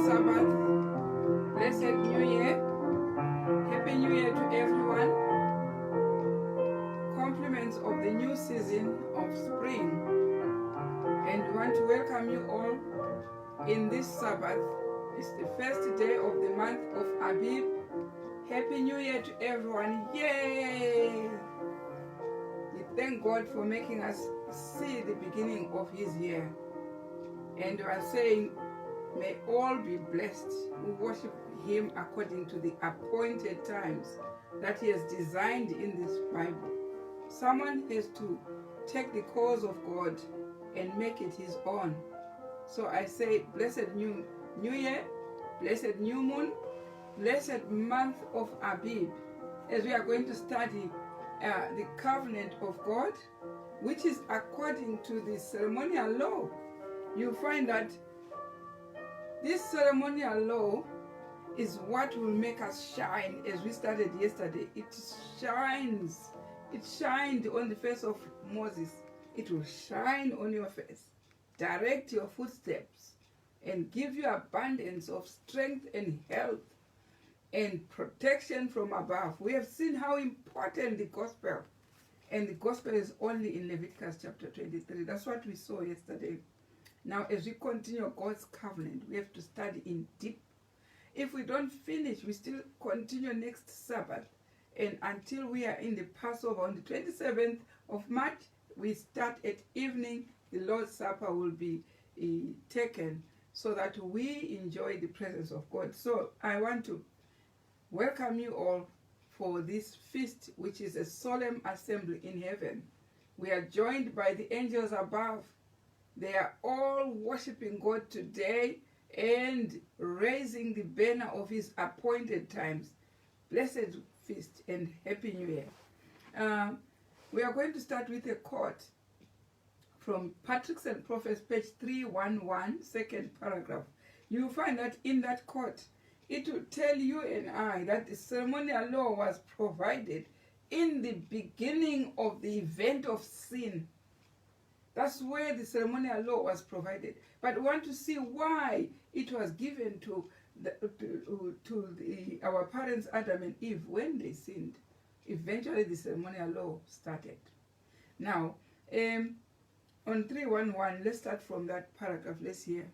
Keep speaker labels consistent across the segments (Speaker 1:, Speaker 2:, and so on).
Speaker 1: Sabbath. Blessed New Year. Happy New Year to everyone. Compliments of the new season of spring. And we want to welcome you all in this Sabbath. It's the first day of the month of Abib. Happy New Year to everyone. Yay! We thank God for making us see the beginning of His year. And we are saying, may all be blessed who worship Him according to the appointed times that He has designed in this Bible. Someone has to take the cause of God and make it his own. So I say, blessed New Year, blessed new moon, blessed month of Abib, as we are going to study the covenant of God, which is according to the ceremonial law. You find that this ceremonial law is what will make us shine, as we started yesterday. It shines. It shined on the face of Moses. It will shine on your face, direct your footsteps, and give you abundance of strength and health and protection from above. We have seen how important the gospel, and the gospel is only in Leviticus chapter 23. That's what we saw yesterday. Now, as we continue God's covenant, we have to study in deep. If we don't finish, we still continue next Sabbath. And until we are in the Passover on the 27th of March, we start at evening. The Lord's Supper will be taken so that we enjoy the presence of God. So I want to welcome you all for this feast, which is a solemn assembly in heaven. We are joined by the angels above. They are all worshiping God today and raising the banner of His appointed times. Blessed feast and Happy New Year. We are going to start with a quote from Patrick's and Prophets, page 311, second paragraph. You will find that in that quote, it will tell you and I that the ceremonial law was provided in the beginning of the event of sin. That's where the ceremonial law was provided. But we want to see why it was given to our parents Adam and Eve when they sinned. Eventually the ceremonial law started. Now, on 311, let's start from that paragraph. Let's hear.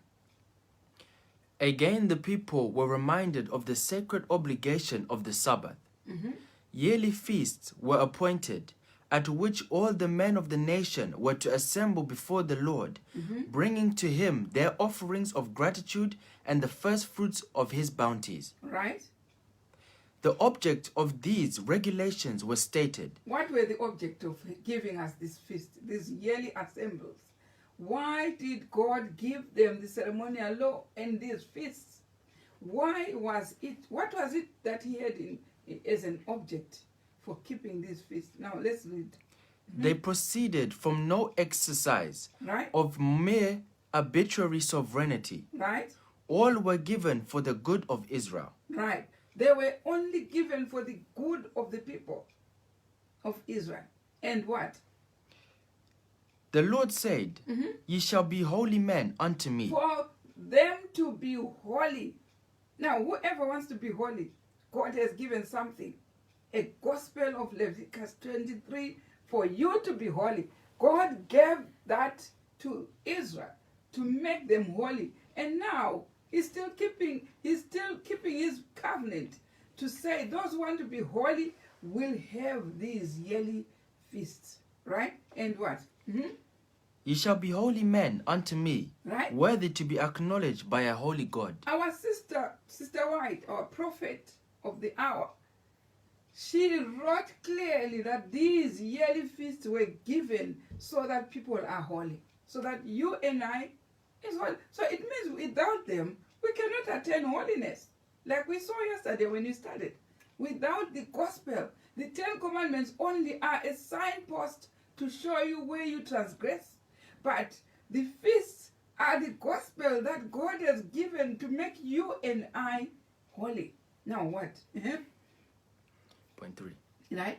Speaker 2: Again, the people were reminded of the sacred obligation of the Sabbath.
Speaker 1: Mm-hmm.
Speaker 2: Yearly feasts were appointed, at which all the men of the nation were to assemble before the Lord, bringing to Him their offerings of gratitude and the first fruits of His bounties.
Speaker 1: Right?
Speaker 2: The object of these regulations was stated.
Speaker 1: What were the object of giving us this feast, these yearly assemblies? Why did God give them the ceremonial law and these feasts? Why was it? What was it that He had as an object for keeping these feasts? Now let's read.
Speaker 2: They proceeded from no exercise of mere arbitrary sovereignty.
Speaker 1: Right?
Speaker 2: All were given for the good of Israel.
Speaker 1: Right. They were only given for the good of the people of Israel. And what?
Speaker 2: The Lord said, Ye shall be holy men unto me.
Speaker 1: For them to be holy. Now, whoever wants to be holy, God has given something. A gospel of Leviticus 23 for you to be holy. God gave that to Israel to make them holy. And now He's still keeping His covenant to say those who want to be holy will have these yearly feasts. Right? And what?
Speaker 2: Ye shall be holy men unto me,
Speaker 1: right?
Speaker 2: Worthy to be acknowledged by a holy God.
Speaker 1: Our Sister White, our prophet of the hour, she wrote clearly that these yearly feasts were given so that people are holy. So that you and I is holy. So it means without them, we cannot attain holiness. Like we saw yesterday when we started. Without the gospel, the 10 commandments only are a signpost to show you where you transgress. But the feasts are the gospel that God has given to make you and I holy. Now what?
Speaker 2: Point 3.
Speaker 1: Right?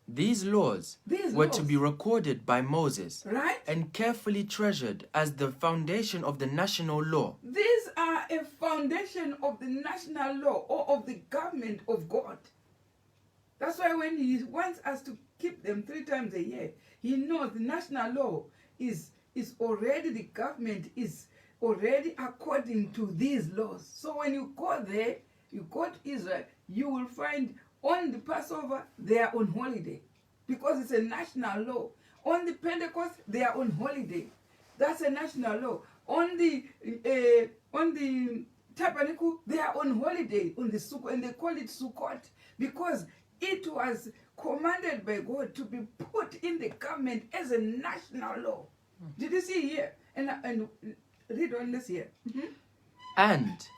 Speaker 2: These laws were to be recorded by Moses
Speaker 1: right?
Speaker 2: and carefully treasured as the foundation of the national law.
Speaker 1: These are a foundation of the national law or of the government of God. That's why when he wants us to keep them 3 times a year, he knows the national law is already, the government is already according to these laws. So when you go there, you go to Israel, you will find on the Passover, they are on holiday because it's a national law. On the Pentecost, they are on holiday. That's a national law. On the tabernacle, they are on holiday on the Sukkot, and they call it Sukkot because it was commanded by God to be put in the government as a national law. Did you see here? And read on this here.
Speaker 2: And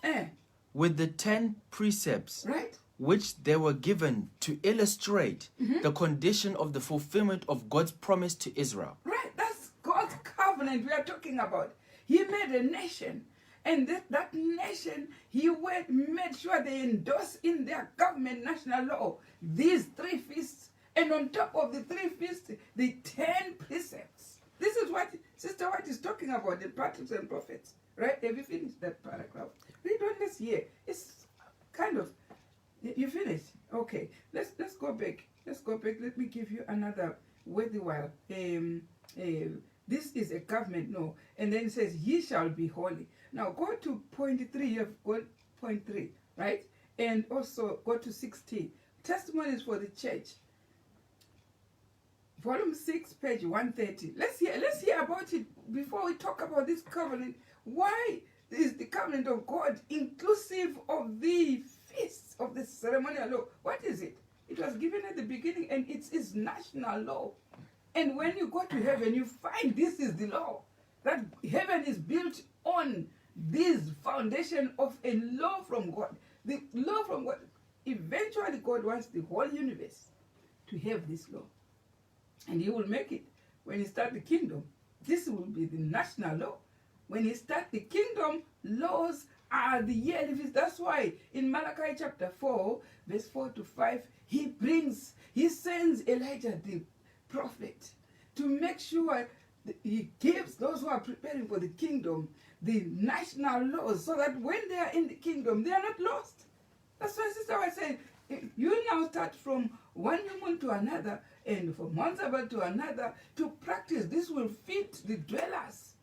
Speaker 2: with the 10 precepts,
Speaker 1: right?
Speaker 2: which they were given to illustrate the condition of the fulfillment of God's promise to Israel.
Speaker 1: Right, that's God's covenant we are talking about. He made a nation, and that nation, he made sure they endorse in their government national law these 3 feasts, and on top of the 3 feasts, the 10 precepts. This is what Sister White is talking about, the patriarchs and prophets. Right? Have you finished that paragraph? Read on this here. It's kind of, you finished? Okay. Let's go back. Let's go back. Let me give you another worthy while. This is a government, no. And then it says, ye shall be holy. Now go to point 3. You have got point 3, right? And also go to 16. Testimonies for the church. Volume 6, page 130. Let's hear about it before we talk about this covenant. Why is the covenant of God inclusive of the feasts of the ceremonial law? What is it? It was given at the beginning, and it's national law. And when you go to heaven, you find this is the law. That heaven is built on this foundation of a law from God. The law from God. Eventually, God wants the whole universe to have this law. And he will make it. When he starts the kingdom, this will be the national law. When he starts the kingdom, laws are the yearly feasts. That's why in Malachi chapter 4, verse 4 to 5, he sends Elijah the prophet to make sure that he gives those who are preparing for the kingdom the national laws, so that when they are in the kingdom, they are not lost. That's why Sister was saying, you now start from one human to another, and from one Sabbath to another, to practice. This will fit the dwellers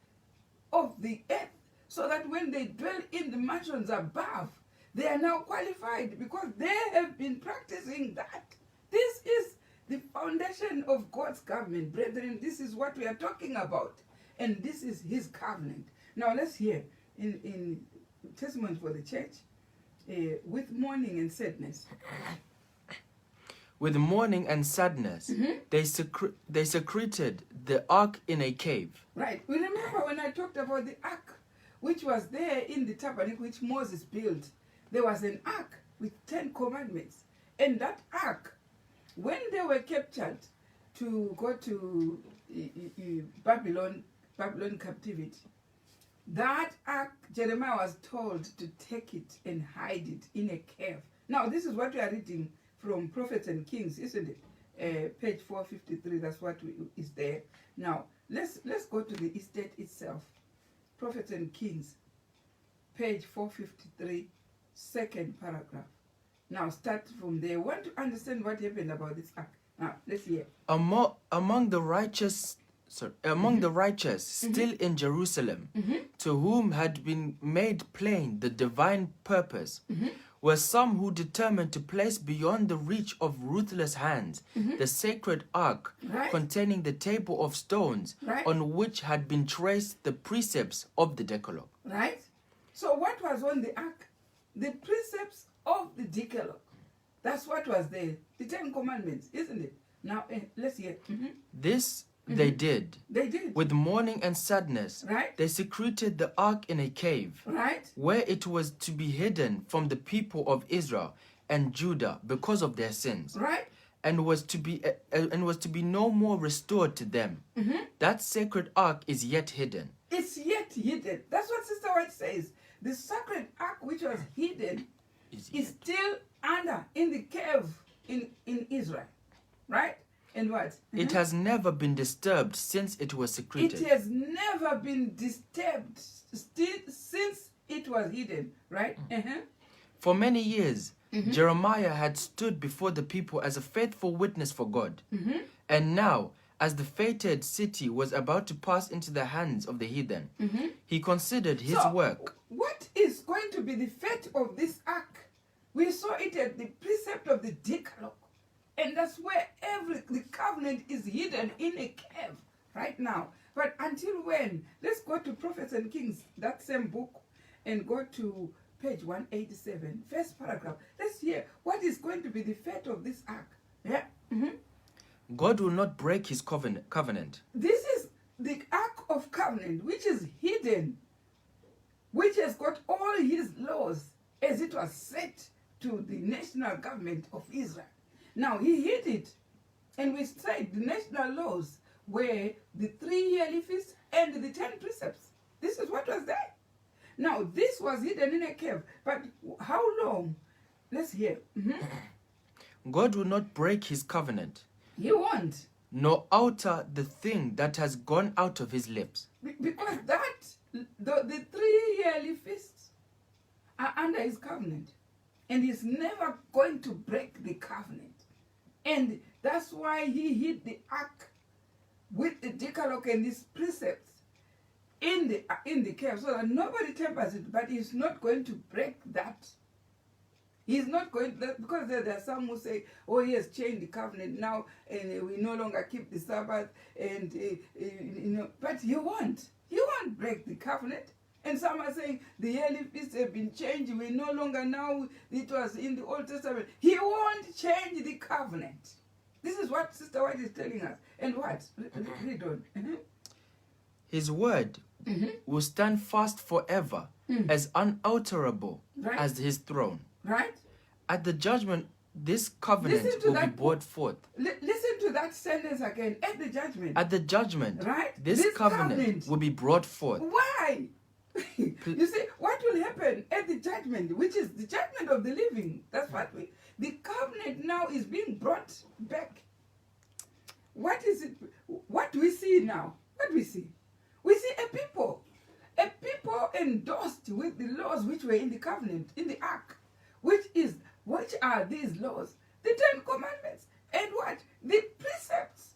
Speaker 1: of the earth, so that when they dwell in the mansions above, they are now qualified because they have been practicing that. This is the foundation of God's government, brethren. This is what we are talking about, and this is his covenant. Now let's hear in Testimony for the Church, with mourning and sadness.
Speaker 2: With mourning and sadness, they secreted the ark in a cave.
Speaker 1: Right. We remember when I talked about the ark, which was there in the tabernacle which Moses built. There was an ark with 10 commandments. And that ark, when they were captured to go to Babylon captivity, that ark, Jeremiah was told to take it and hide it in a cave. Now, this is what we are reading from Prophets and Kings, isn't it? Page 453, that's what is there. Now, let's go to the estate itself. Prophets and Kings, page 453, second paragraph. Now, start from there. I want to understand what happened about this ark. Now, let's hear.
Speaker 2: Among the righteous, still in Jerusalem, to whom had been made plain the divine purpose, were some who determined to place beyond the reach of ruthless hands the sacred ark, containing the table of stones, on which had been traced the precepts of the Decalogue.
Speaker 1: Right? So what was on the ark? The precepts of the Decalogue. That's what was there. The 10 Commandments, isn't it? Now, let's hear.
Speaker 2: This they did.
Speaker 1: They did.
Speaker 2: With mourning and sadness,
Speaker 1: right?
Speaker 2: They secreted the ark in a cave,
Speaker 1: right?
Speaker 2: Where it was to be hidden from the people of Israel and Judah because of their sins,
Speaker 1: right?
Speaker 2: And was to be no more restored to them. That sacred ark is yet hidden.
Speaker 1: It's yet hidden. That's what Sister White says. The sacred ark which was hidden is still in the cave in Israel, right? And what?
Speaker 2: It has never been disturbed since it was secreted.
Speaker 1: It has never been disturbed since it was hidden, right?
Speaker 2: For many years, Jeremiah had stood before the people as a faithful witness for God. And now, as the fated city was about to pass into the hands of the heathen, he considered his work.
Speaker 1: What is going to be the fate of this ark? We saw it at the precept of the Decalogue. And that's where the covenant is hidden in a cave right now. But until when? Let's go to Prophets and Kings, that same book, and go to page 187, first paragraph. Let's hear what is going to be the fate of this ark. Yeah.
Speaker 2: God will not break his covenant.
Speaker 1: This is the ark of covenant, which is hidden, which has got all his laws as it was set to the national government of Israel. Now, he hid it. And we said the national laws were the 3 yearly feasts and the 10 precepts. This is what was there. Now, this was hidden in a cave. But how long? Let's hear.
Speaker 2: God will not break his covenant.
Speaker 1: He won't.
Speaker 2: Nor alter the thing that has gone out of his lips.
Speaker 1: Because the 3 yearly feasts are under his covenant. And he's never going to break the covenant. And that's why he hid the ark with the Decalogue and these precepts in the cave, so that nobody tempers it. But he's not going to break that. He's not going to, because there are some who say, oh, he has changed the covenant now, and we no longer keep the Sabbath, and but he won't. He won't break the covenant. And some are saying the yearly feasts have been changed. We no longer now, it was in the Old Testament. He won't change the covenant. This is what Sister White is telling us. And what? Read on.
Speaker 2: His word will stand fast forever, as unalterable as his throne.
Speaker 1: Right?
Speaker 2: At the judgment, this covenant will be brought forth.
Speaker 1: Listen to that sentence again. At the judgment.
Speaker 2: At the judgment,
Speaker 1: right?
Speaker 2: this covenant will be brought forth.
Speaker 1: Why? You see, what will happen at the judgment, which is the judgment of the living? That's what the covenant now is being brought back. What is it? What do we see now? What do we see? We see a people endorsed with the laws which were in the covenant, in the ark, which are these laws? The 10 Commandments. And what? The precepts.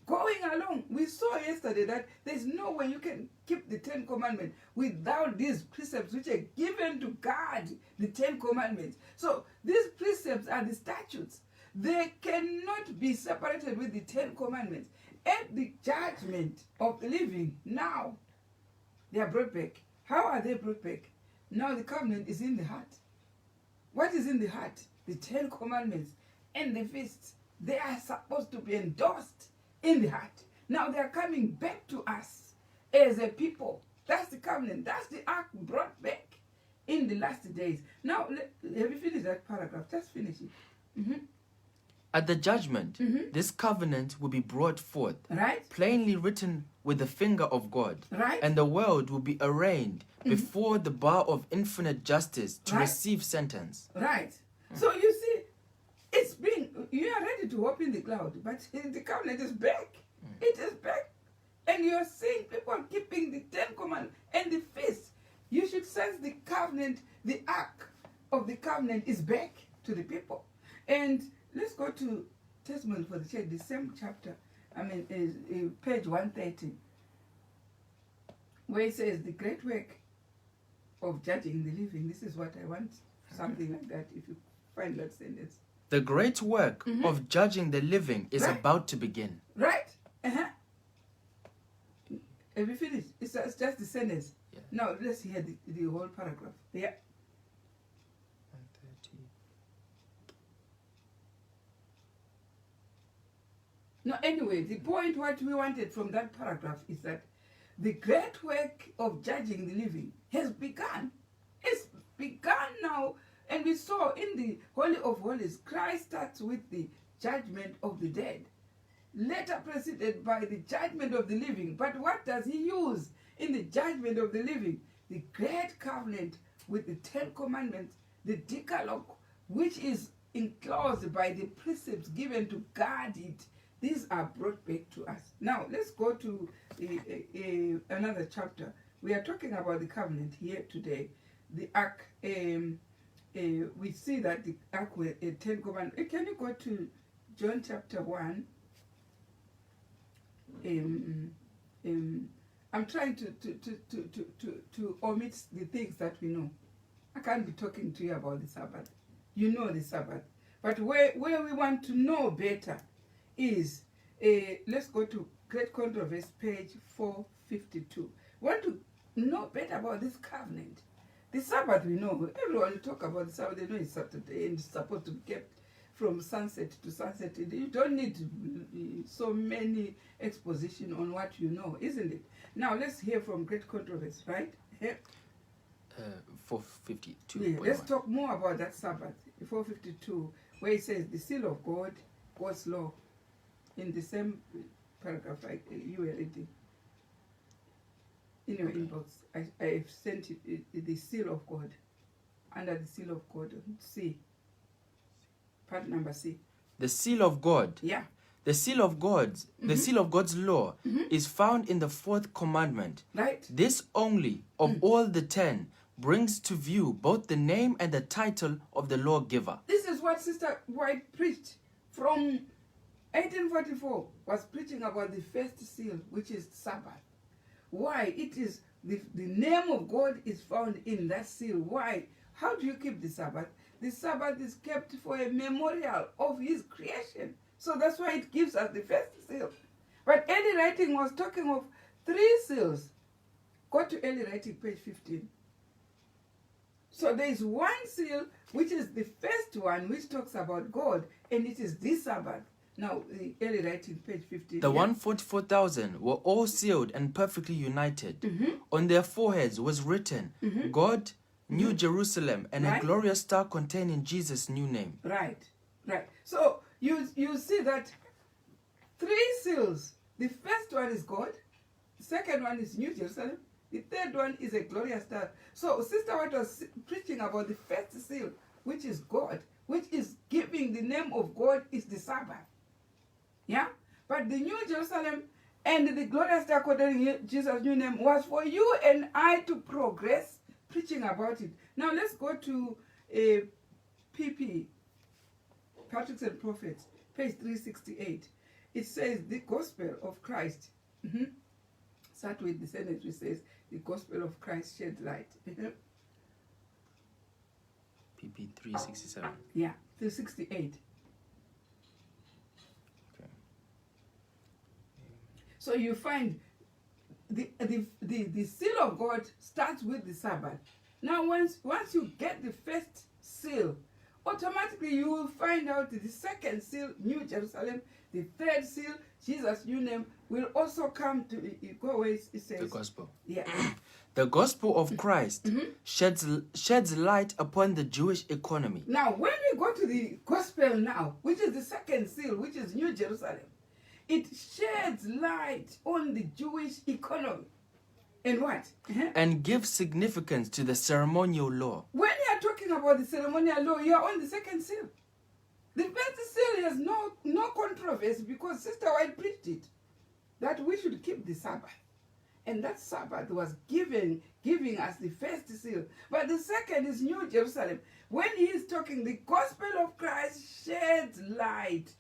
Speaker 1: Going along, we saw yesterday that there's no way you can keep the 10 Commandments without these precepts which are given to guard the 10 Commandments. So these precepts are the statutes. They cannot be separated with the 10 Commandments. At the judgment of the living, now they are brought back. How are they brought back? Now the covenant is in the heart. What is in the heart? The 10 Commandments and the feasts. They are supposed to be endorsed in the heart. Now they are coming back to us as a people. That's the covenant. That's the ark brought back in the last days. Now, have you finished that paragraph? Just finish it.
Speaker 2: At the judgment, this covenant will be brought forth,
Speaker 1: right?
Speaker 2: Plainly written with the finger of God,
Speaker 1: right?
Speaker 2: And the world will be arraigned before the bar of infinite justice to receive sentence.
Speaker 1: Right. So you see, you are ready to hope in the cloud, but the covenant is back. It is back. And you are seeing people keeping the 10 Commandments and the feast. You should sense the covenant, the ark of the covenant is back to the people. And let's go to Testimony for the Church, the same chapter, page 130, where it says the great work of judging the living. This is what I want, something like that, if you find that sentence.
Speaker 2: The great work of judging the living is about to begin.
Speaker 1: Right? Have you finished? It's just the sentence.
Speaker 2: Yeah.
Speaker 1: Now, let's hear the whole paragraph. Yeah.
Speaker 2: 130.
Speaker 1: No, anyway, the point what we wanted from that paragraph is that the great work of judging the living has begun. It's begun now. And we saw in the Holy of Holies, Christ starts with the judgment of the dead, later preceded by the judgment of the living. But what does he use in the judgment of the living? The great covenant with the 10 Commandments, the Decalogue, which is enclosed by the precepts given to guard it these are brought back to us. Now, let's go to another chapter. We are talking about the covenant here today. The ark, we see that the ark with 10 commandments. Can you go to John chapter 1? I'm trying to omit the things that we know. I can't be talking to you about the Sabbath. You know the Sabbath. But where we want to know better is, let's go to Great Controversy, page 452. Want to know better about this covenant. The Sabbath we know. Everyone talk about the Sabbath, they know it's Saturday and it's supposed to be kept from sunset to sunset. You don't need so many exposition on what you know, isn't it? Now let's hear from Great Controversy, right?
Speaker 2: 452.
Speaker 1: Yeah, let's talk more about that Sabbath, 452, where it says the seal of God, God's law, in the same paragraph you were reading. In your inbox, I have sent it, the seal of God, under the seal of God, C, part number C.
Speaker 2: The seal of God.
Speaker 1: Yeah.
Speaker 2: The seal of God's, the seal of God's law is found in the 4th commandment.
Speaker 1: Right.
Speaker 2: This only of all the 10 brings to view both the name and the title of the lawgiver.
Speaker 1: This is what Sister White preached from 1844, was preaching about the first seal, which is Sabbath. Why? It is the name of God is found in that seal. Why? How do you keep the Sabbath? The Sabbath is kept for a memorial of His creation. So that's why it gives us the first seal. But early writing was talking of 3 seals. Go to early writing, page 15. So there is one seal, which is the first one, which talks about God, and it is this Sabbath. Now, the early writing, page 15.
Speaker 2: The 144,000 were all sealed and perfectly united. On their foreheads was written, God, New Jerusalem, and a glorious star containing Jesus' new name.
Speaker 1: Right. So you see that 3 seals. The first one is God. The second one is New Jerusalem. The third one is a glorious star. So Sister White was preaching about the first seal, which is God, which is giving the name of God is the Sabbath. Yeah? But the New Jerusalem and the glorious star containing Jesus' new name was for you and I to progress preaching about it. Now let's go to PP, Patriarchs and Prophets, page 368. It says the gospel of Christ. Start with the sentence which says the gospel of Christ shed light.
Speaker 2: PP 367.
Speaker 1: Yeah, 368.
Speaker 2: Okay.
Speaker 1: So you find the seal of God starts with the Sabbath. Now once you get the first seal, automatically you will find out the second seal, New Jerusalem, the third seal, Jesus' new name, will also come to go where it says
Speaker 2: The gospel.
Speaker 1: Yeah.
Speaker 2: The gospel of Christ sheds light upon the Jewish economy.
Speaker 1: Now when we go to the gospel now, which is the second seal, which is New Jerusalem, it sheds light on the Jewish economy. And what?
Speaker 2: And gives significance to the ceremonial law.
Speaker 1: When you are talking about the ceremonial law, you are on the second seal. The first seal has no controversy because Sister White preached it, that we should keep the Sabbath. And that Sabbath was giving us the first seal. But the second is New Jerusalem. When he is talking, the gospel of Christ sheds light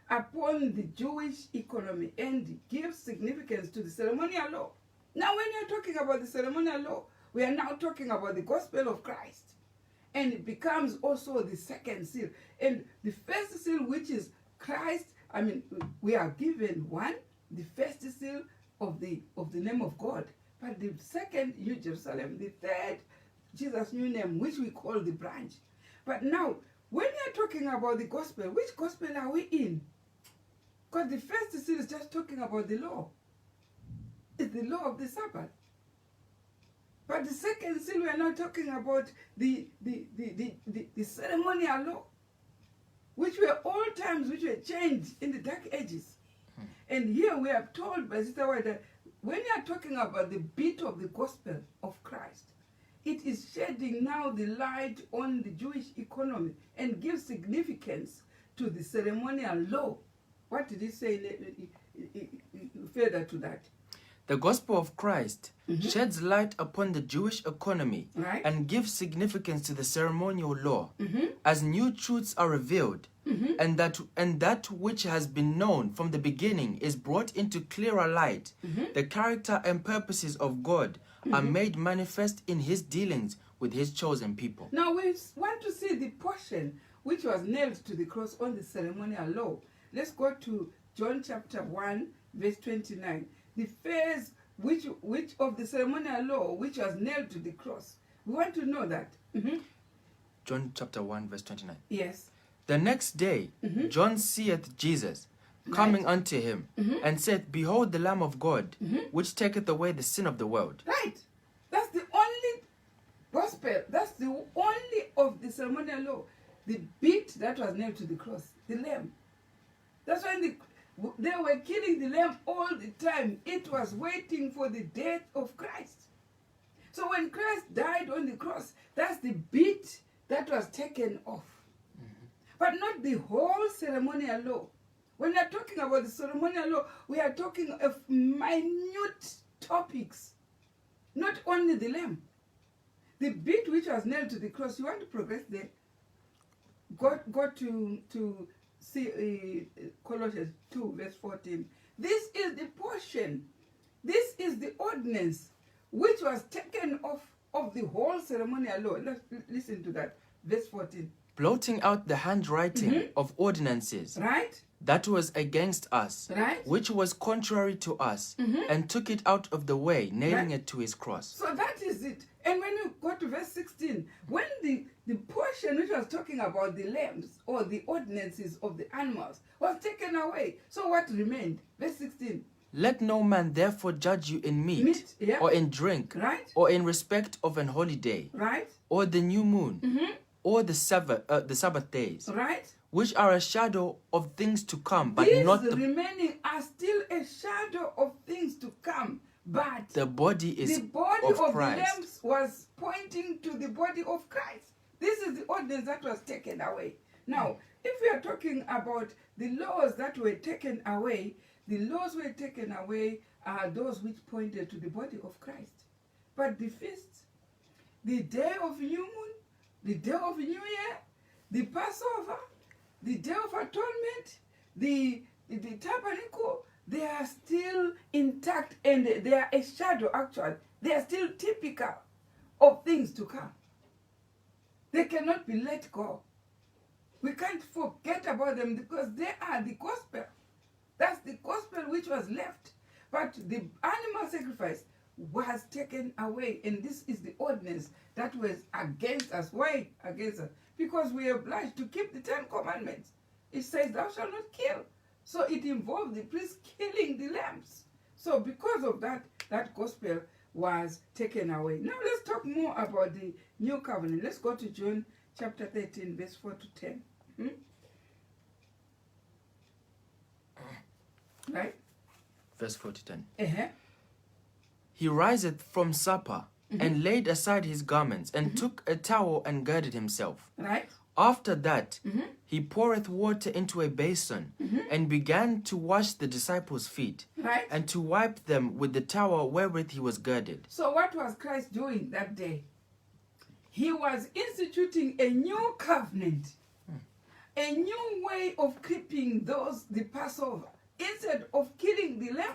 Speaker 1: upon the Jewish economy and gives significance to the ceremonial law. Now when you're talking about the ceremonial law, we are now talking about the gospel of Christ. And it becomes also the second seal. And the first seal, which is Christ, we are given one, the first seal of the name of God. But the second, New Jerusalem, the third, Jesus' new name, which we call the branch. But now, when you're talking about the gospel, which gospel are we in? Because the first seal is just talking about the law. It's the law of the Sabbath. But the second seal, we are not talking about the ceremonial law, which were all times which were changed in the Dark Ages. And here we are told by Sister White that when you are talking about the bit of the gospel of Christ, it is shedding now the light on the Jewish economy and gives significance to the ceremonial law What did he say further to that?
Speaker 2: The gospel of Christ sheds light upon the Jewish economy
Speaker 1: Right.
Speaker 2: and gives significance to the ceremonial law as new truths are revealed, and that which has been known from the beginning is brought into clearer light. The character and purposes of God are made manifest in his dealings with his chosen people.
Speaker 1: Now we want to see the portion which was nailed to the cross on the ceremonial law. Let's go to John chapter 1 verse 29. The phase which of the ceremonial law which was nailed to the cross. We want to know that.
Speaker 2: John chapter 1 verse 29.
Speaker 1: Yes.
Speaker 2: The next day John seeth Jesus coming unto him, and saith, Behold the Lamb of God, which taketh away the sin of the world.
Speaker 1: Right. That's the only gospel. That's the only of the ceremonial law. The bit that was nailed to the cross. The lamb. That's why they were killing the lamb all the time. It was waiting for the death of Christ. So when Christ died on the cross, that's the bit that was taken off. But not the whole ceremonial law. When we are talking about the ceremonial law, we are talking of minute topics. Not only the lamb. The bit which was nailed to the cross, you want to progress there? Go to see Colossians 2 verse 14. This is the portion, this is the ordinance which was taken off of the whole ceremonial law. Let's listen to that. Verse 14.
Speaker 2: Blotting out the handwriting of ordinances
Speaker 1: Right?
Speaker 2: that was against us,
Speaker 1: Right?
Speaker 2: which was contrary to us, and took it out of the way, nailing it to his cross.
Speaker 1: So that is it. And when you go to verse 16, when the portion which was talking about the lambs or the ordinances of the animals was taken away, so what remained? Verse 16.
Speaker 2: Let no man therefore judge you in meat,
Speaker 1: Yeah.
Speaker 2: or in drink,
Speaker 1: Right?
Speaker 2: or in respect of an holy day,
Speaker 1: Right?
Speaker 2: or the new moon, or the Sabbath days,
Speaker 1: Right?
Speaker 2: which are a shadow of things to come, but
Speaker 1: These
Speaker 2: not the
Speaker 1: remaining are still a shadow of things to come, but
Speaker 2: the body is
Speaker 1: the body
Speaker 2: of
Speaker 1: of
Speaker 2: Christ.
Speaker 1: the lambs was pointing to the body of Christ. This is the ordinance that was taken away. Now, if we are talking about the laws that were taken away, the laws were taken away are those which pointed to the body of Christ. But the feasts, the day of new moon, the day of new year, the Passover, the day of atonement, the tabernacle, they are still intact, and they are a shadow, actually. They are still typical of things to come. They cannot be let go. We can't forget about them because they are the gospel. That's the gospel which was left. But the animal sacrifice was taken away, and this is the ordinance that was against us. Why against us? Because we are obliged to keep the 10 Commandments. It says, thou shalt not kill. So it involved the priest killing the lambs. So because of that, that gospel was taken away. Now let's talk more about the new covenant. Let's go to John chapter 13, verse 4 to 10. Right?
Speaker 2: Verse 4 to 10.
Speaker 1: Uh-huh.
Speaker 2: He riseth from supper, and laid aside his garments, and took a towel and girded himself.
Speaker 1: Right?
Speaker 2: After that, he poureth water into a basin, and began to wash the disciples' feet,
Speaker 1: Right?
Speaker 2: and to wipe them with the towel wherewith he was girded.
Speaker 1: So what was Christ doing that day? He was instituting a new covenant, a new way of keeping the Passover. Instead of killing the lamb,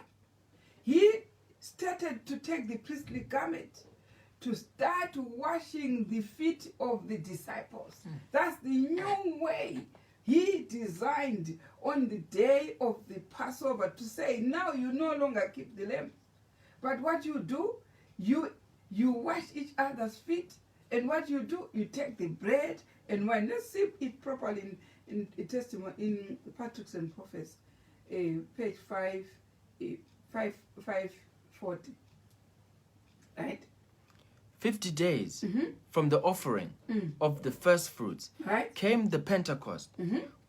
Speaker 1: he started to take the priestly garment to start washing the feet of the disciples. That's the new way he designed on the day of the Passover to say, now you no longer keep the lamb. But what you do, you wash each other's feet, and what you do, you take the bread and wine. Let's see it properly in testimony in Patriarchs and Prophets, page 540. Right?
Speaker 2: 50 days from the offering of the first fruits
Speaker 1: Right?
Speaker 2: came the Pentecost,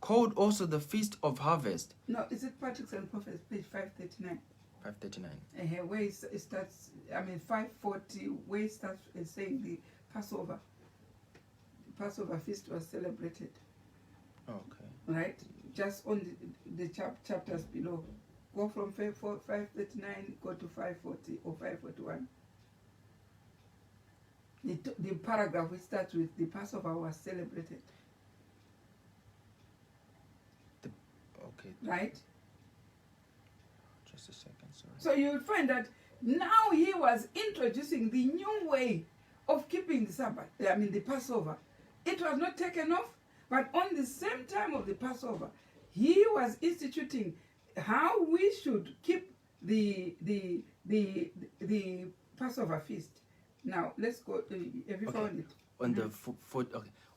Speaker 2: called also the Feast of Harvest.
Speaker 1: No, is it Patriarchs and Prophets, page 539?
Speaker 2: 539.
Speaker 1: Where it starts, 540, where it starts saying the Passover. The Passover feast was celebrated.
Speaker 2: Okay.
Speaker 1: Right? just on the chapters below. Go from 539, go to 540 or 541. The paragraph which starts with the Passover was celebrated.
Speaker 2: Okay.
Speaker 1: Right?
Speaker 2: Just a second, sorry.
Speaker 1: So you will find that now he was introducing the new way of keeping the Sabbath, the Passover. It was not taken off, but on the same time of the Passover, he was instituting how we should keep the Passover feast. Now let's go. Have you found it?
Speaker 2: On the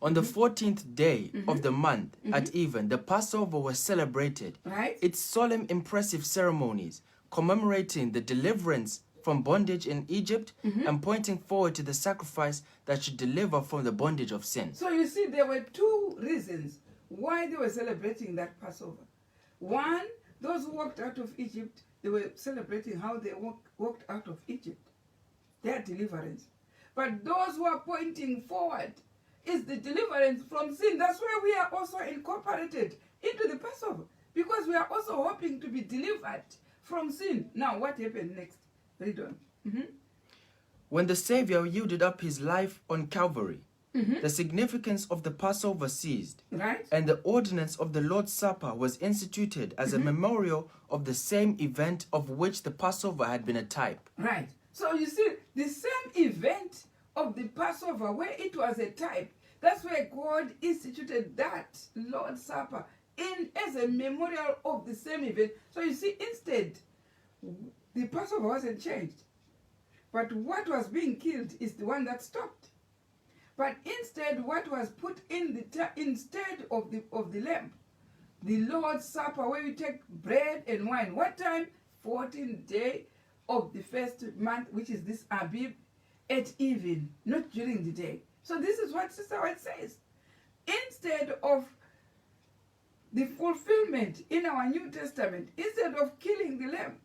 Speaker 2: on the 14th day of the month at even, the Passover was celebrated.
Speaker 1: Right.
Speaker 2: Its solemn, impressive ceremonies commemorating the deliverance from bondage in Egypt and pointing forward to the sacrifice that should deliver from the bondage of sin.
Speaker 1: So you see, there were two reasons why they were celebrating that Passover. One, those who walked out of Egypt, they were celebrating how they walked out of Egypt, their deliverance. But those who are pointing forward is the deliverance from sin. That's why we are also incorporated into the Passover, because we are also hoping to be delivered from sin. Now, what happened next? Read on.
Speaker 2: When the Savior yielded up his life on Calvary, the significance of the Passover ceased,
Speaker 1: Right.
Speaker 2: and the ordinance of the Lord's Supper was instituted as a memorial of the same event of which the Passover had been a type.
Speaker 1: Right. So you see, the same event of the Passover, where it was a type, that's where God instituted that Lord's Supper as a memorial of the same event. So you see, instead, the Passover wasn't changed, but what was being killed is the one that stopped. But instead, what was put in instead of the lamb, the Lord's Supper, where we take bread and wine. What time? 14th day of the first month, which is this Abib, at even, not during the day. So this is what Sister White says. Instead of the fulfillment in our New Testament, instead of killing the lamb,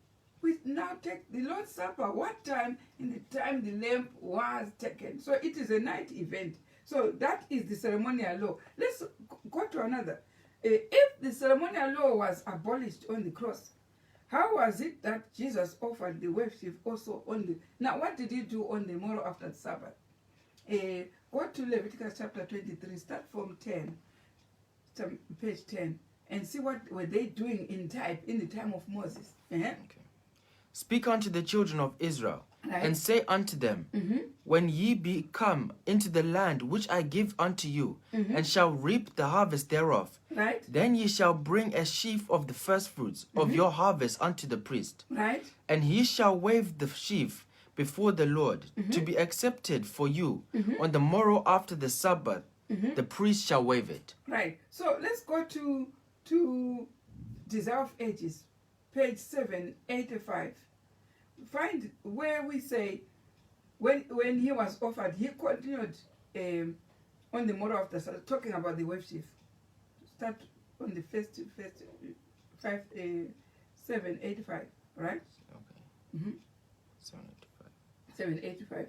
Speaker 1: we now take the Lord's Supper. What time? In the time the lamb was taken. So it is a night event. So that is the ceremonial law. Let's go to another. If the ceremonial law was abolished on the cross, how was it that Jesus offered the worship also on the... Now, what did he do on the morrow after the Sabbath? Go to Leviticus chapter 23, start from 10, page 10, and see what were they doing in the time of Moses.
Speaker 2: Okay. Speak unto the children of Israel,
Speaker 1: Right.
Speaker 2: and say unto them, when ye be come into the land which I give unto you, and shall reap the harvest thereof,
Speaker 1: Right?
Speaker 2: then ye shall bring a sheaf of the firstfruits of your harvest unto the priest.
Speaker 1: Right?
Speaker 2: And he shall wave the sheaf before the Lord, to be accepted for you. On the morrow after the Sabbath, the priest shall wave it.
Speaker 1: Right. So let's go to Desire of Ages, page 785. Find where we say, when he was offered, he continued on the morrow after Sabbath, talking about the worship. Start on the first 785, right?
Speaker 2: Okay. 785.
Speaker 1: 785,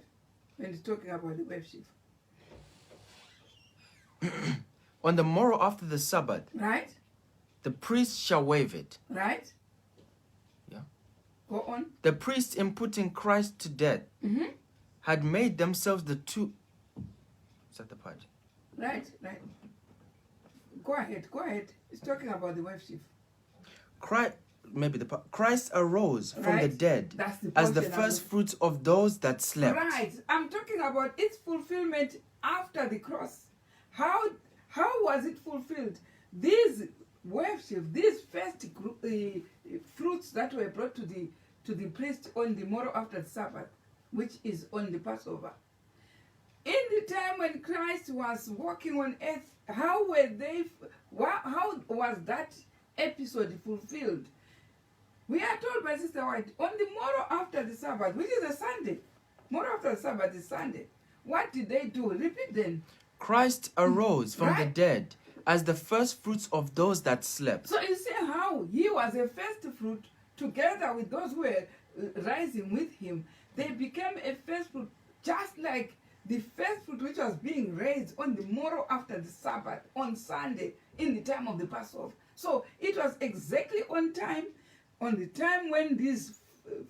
Speaker 1: when he's talking about the worship.
Speaker 2: On the morrow after the Sabbath,
Speaker 1: Right?
Speaker 2: the priest shall wave it.
Speaker 1: Right?
Speaker 2: Yeah.
Speaker 1: Go on.
Speaker 2: The priests, in putting Christ to death, had made themselves the two... Is that the part?
Speaker 1: Right, right. Go ahead. It's talking about the worship.
Speaker 2: Christ arose from the
Speaker 1: Right.
Speaker 2: dead
Speaker 1: That's the
Speaker 2: as the
Speaker 1: portion
Speaker 2: first fruits of those that slept.
Speaker 1: Right. I'm talking about its fulfillment after the cross. How was it fulfilled? These worship, these first fruits that were brought to the priest on the morrow after the Sabbath, which is on the Passover. In the time when Christ was walking on earth, how was that episode fulfilled? We are told by Sister White, on the morrow after the Sabbath, which is a Sunday. Morrow after the Sabbath is Sunday. What did they do? Repeat then.
Speaker 2: Christ arose from the
Speaker 1: Right.
Speaker 2: dead as the first fruits of those that slept.
Speaker 1: So you see how he was a first fruit together with those who were rising with him. They became a first fruit, just like the first fruit which was being raised on the morrow after the Sabbath on Sunday in the time of the Passover. So it was exactly on time, on the time when these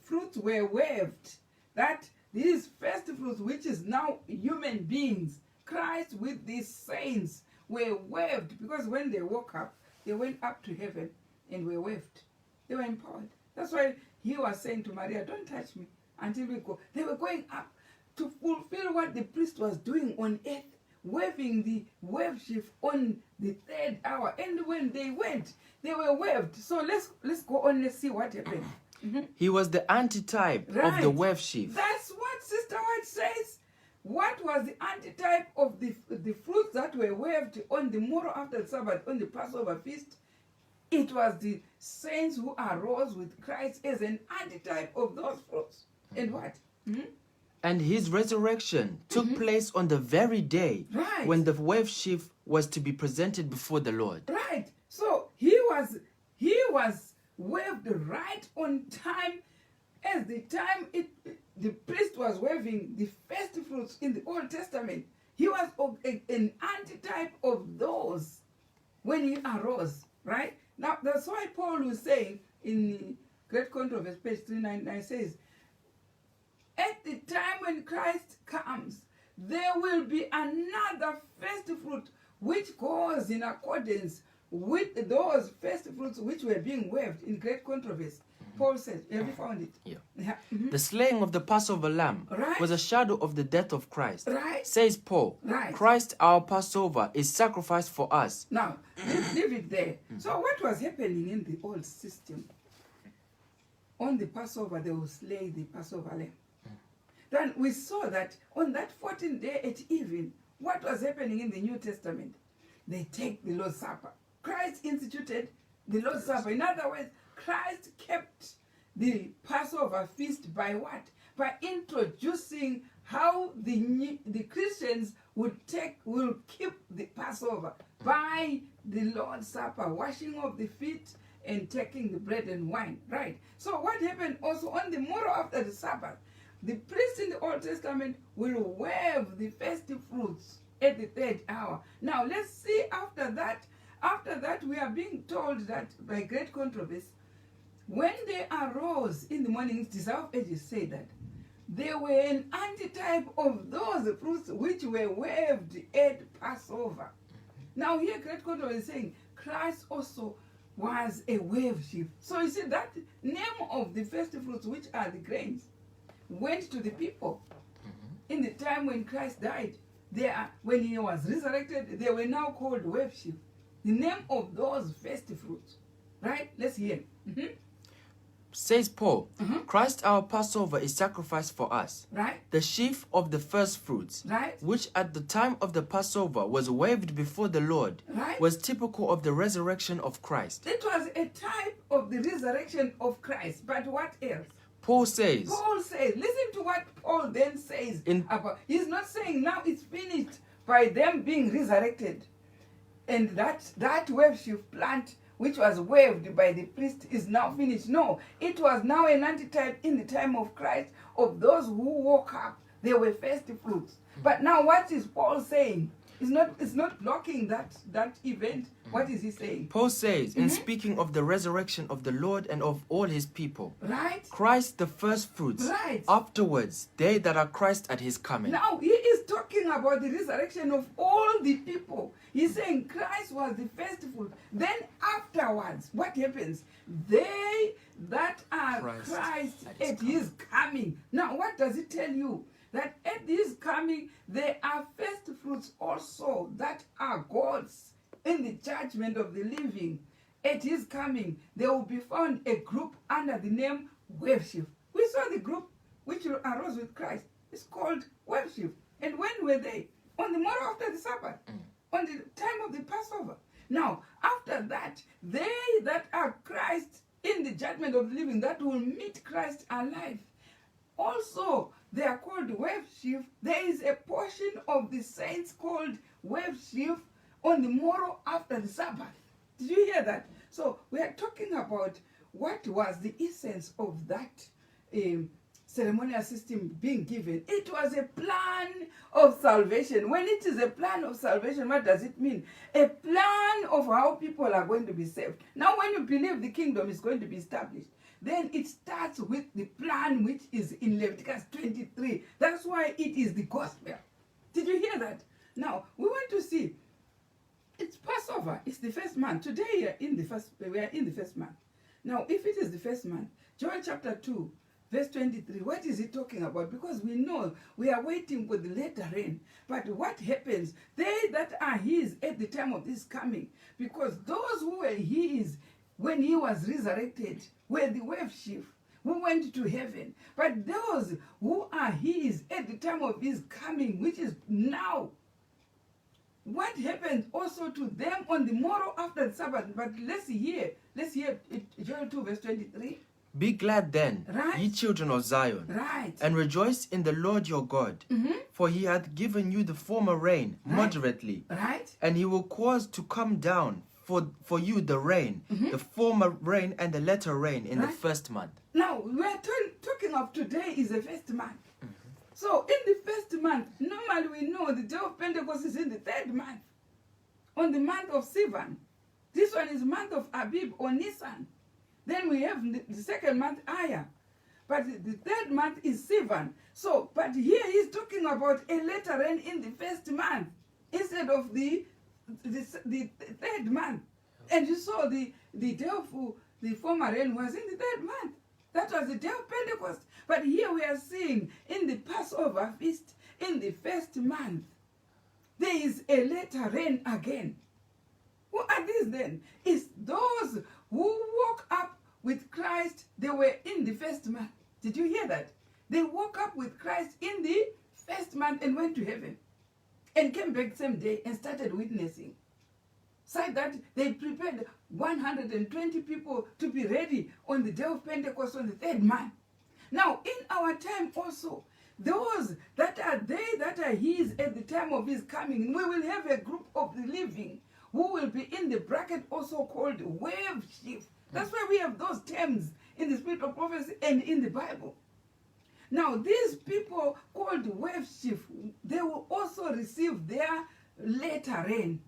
Speaker 1: fruits were waved, that these first fruits, which is now human beings, Christ with these saints, were waved, because when they woke up, they went up to heaven and were waved. They were empowered. That's why he was saying to Maria, don't touch me until we go. They were going up to fulfill what the priest was doing on earth, waving the wave sheaf on the third hour. And when they went, they were waved. So let's go on, let's see what happened.
Speaker 2: He was the antitype of the wave sheaf.
Speaker 1: That's what Sister White says. What was the antitype of the fruits that were waved on the morrow after the Sabbath, on the Passover feast? It was the saints who arose with Christ as an antitype of those fruits. And what?
Speaker 2: And his resurrection took place on the very day when the wave sheaf was to be presented before the Lord.
Speaker 1: Right. So he was waved right on time, as the time the priest was waving the first fruits in the Old Testament. He was an antitype of those when he arose, right? Now, that's why Paul was saying in Great Controversy, page 399, says, at the time when Christ comes, there will be another first fruit which goes in accordance with those first fruits which were being waved in Great Controversy. Paul says, have you found it?
Speaker 2: Yeah. The slaying of the Passover lamb was a shadow of the death of Christ. Says Paul, Christ our Passover is sacrificed for us.
Speaker 1: Now, leave it there. So what was happening in the old system? On the Passover, they will slay the Passover lamb. Then we saw that on that 14th day at even, what was happening in the New Testament? They take the Lord's Supper. Christ instituted the Lord's Supper. In other words, Christ kept the Passover feast by what? By introducing how the Christians will keep the Passover by the Lord's Supper, washing of the feet and taking the bread and wine, right? So what happened also on the morrow after the Sabbath? The priest in the Old Testament will wave the first fruits at the third hour. Now let's see after that. After that, we are being told that by Great Controversy, when they arose in the morning, Dissolved Ages say that they were an antitype of those fruits which were waved at Passover. Now here Great Controversy is saying Christ also was a wave sheaf. So you see that name of the first fruits, which are the grains, went to the people. In the time when Christ died, when he was resurrected, they were now called wave sheaf. The name of those first fruits. Right? Let's hear.
Speaker 2: Says Paul, Christ our Passover is sacrificed for us.
Speaker 1: Right?
Speaker 2: The sheaf of the first fruits, which at the time of the Passover was waved before the Lord, was typical of the resurrection of Christ.
Speaker 1: It was a type of the resurrection of Christ. But what else?
Speaker 2: Paul says,
Speaker 1: listen to what Paul then says. He's not saying now it's finished by them being resurrected. And that wave sheaf plant which was waved by the priest is now finished. No, it was now an antitype in the time of Christ of those who woke up. They were first fruits. But now what is Paul saying? It's not blocking that event. What is he saying?
Speaker 2: Paul says, in speaking of the resurrection of the Lord and of all his people,
Speaker 1: right?
Speaker 2: Christ the first fruits,
Speaker 1: right?
Speaker 2: Afterwards, they that are Christ at his coming.
Speaker 1: Now he is talking about the resurrection of all the people. He's saying Christ was the first fruit. Then afterwards, what happens? They that are Christ at his coming. Now what does it tell you? That at his coming, there are first fruits also that are God's in the judgment of the living. At his coming, there will be found a group under the name wave sheaf. We saw the group which arose with Christ. It's called wave sheaf. And when were they? On the morrow after the Sabbath, on the time of the Passover. Now, after that, they that are Christ in the judgment of the living, that will meet Christ alive. Also, they are called wave sheaf. There is a portion of the saints called wave sheaf on the morrow after the Sabbath. Did you hear that? So we are talking about what was the essence of that ceremonial system being given. It was a plan of salvation. When it is a plan of salvation, what does it mean? A plan of how people are going to be saved. Now, when you believe the kingdom is going to be established, then it starts with the plan which is in Leviticus 23. That's why it is the gospel. Did you hear that? Now, we want to see. It's Passover. It's the first month. Today we are in the first month. Now, if it is the first month, Joel chapter 2, verse 23, what is it talking about? Because we know we are waiting for the latter rain. But what happens? They that are his at the time of his coming, because those who were his when he was resurrected were the wave sheaf who went to heaven. But those who are his at the time of his coming, which is now, what happens also to them on the morrow after the Sabbath? But let's hear it, Joel 2, verse 23.
Speaker 2: Be glad then,
Speaker 1: Right.
Speaker 2: ye children of Zion,
Speaker 1: Right.
Speaker 2: and rejoice in the Lord your God, for he hath given you the former rain moderately,
Speaker 1: Right?
Speaker 2: and he will cause to come down for you the rain, the former rain and the latter rain in the
Speaker 1: Right.
Speaker 2: first month.
Speaker 1: Now, we are talking of today is the first month. So, in the first month, normally we know the day of Pentecost is in the third month, on the month of Sivan. This one is month of Abib or Nisan. Then we have the second month, Aya. But the third month is Sivan. So, but here he's talking about a later rain in the first month instead of the third month. And you saw the day of the former rain was in the third month. That was the day of Pentecost. But here we are seeing in the Passover feast, in the first month, there is a later rain again. Who are these then? It's those who woke up with Christ. They were in the first month. Did you hear that? They woke up with Christ in the first month and went to heaven. And came back same day and started witnessing. So that they prepared 120 people to be ready on the day of Pentecost on the third month. Now, in our time also, those that are his at the time of his coming, we will have a group of the living who will be in the bracket also called wave sheaf. That's why we have those terms in the spirit of prophecy and in the Bible. Now, these people called wave sheaf, they will also receive their later rain.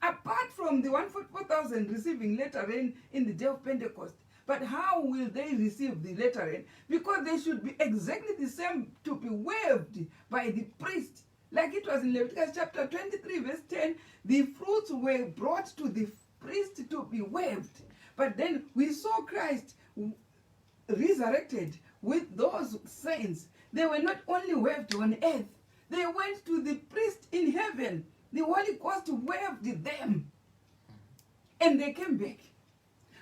Speaker 1: Apart from the 144,000 receiving later rain in the day of Pentecost. But how will they receive the later rain? Because they should be exactly the same to be waved by the priest. Like it was in Leviticus chapter 23, verse 10, the fruits were brought to the priest to be waved. But then we saw Christ resurrected with those saints. They were not only waved on earth, they went to the priest in heaven. The Holy Ghost waved them. And they came back.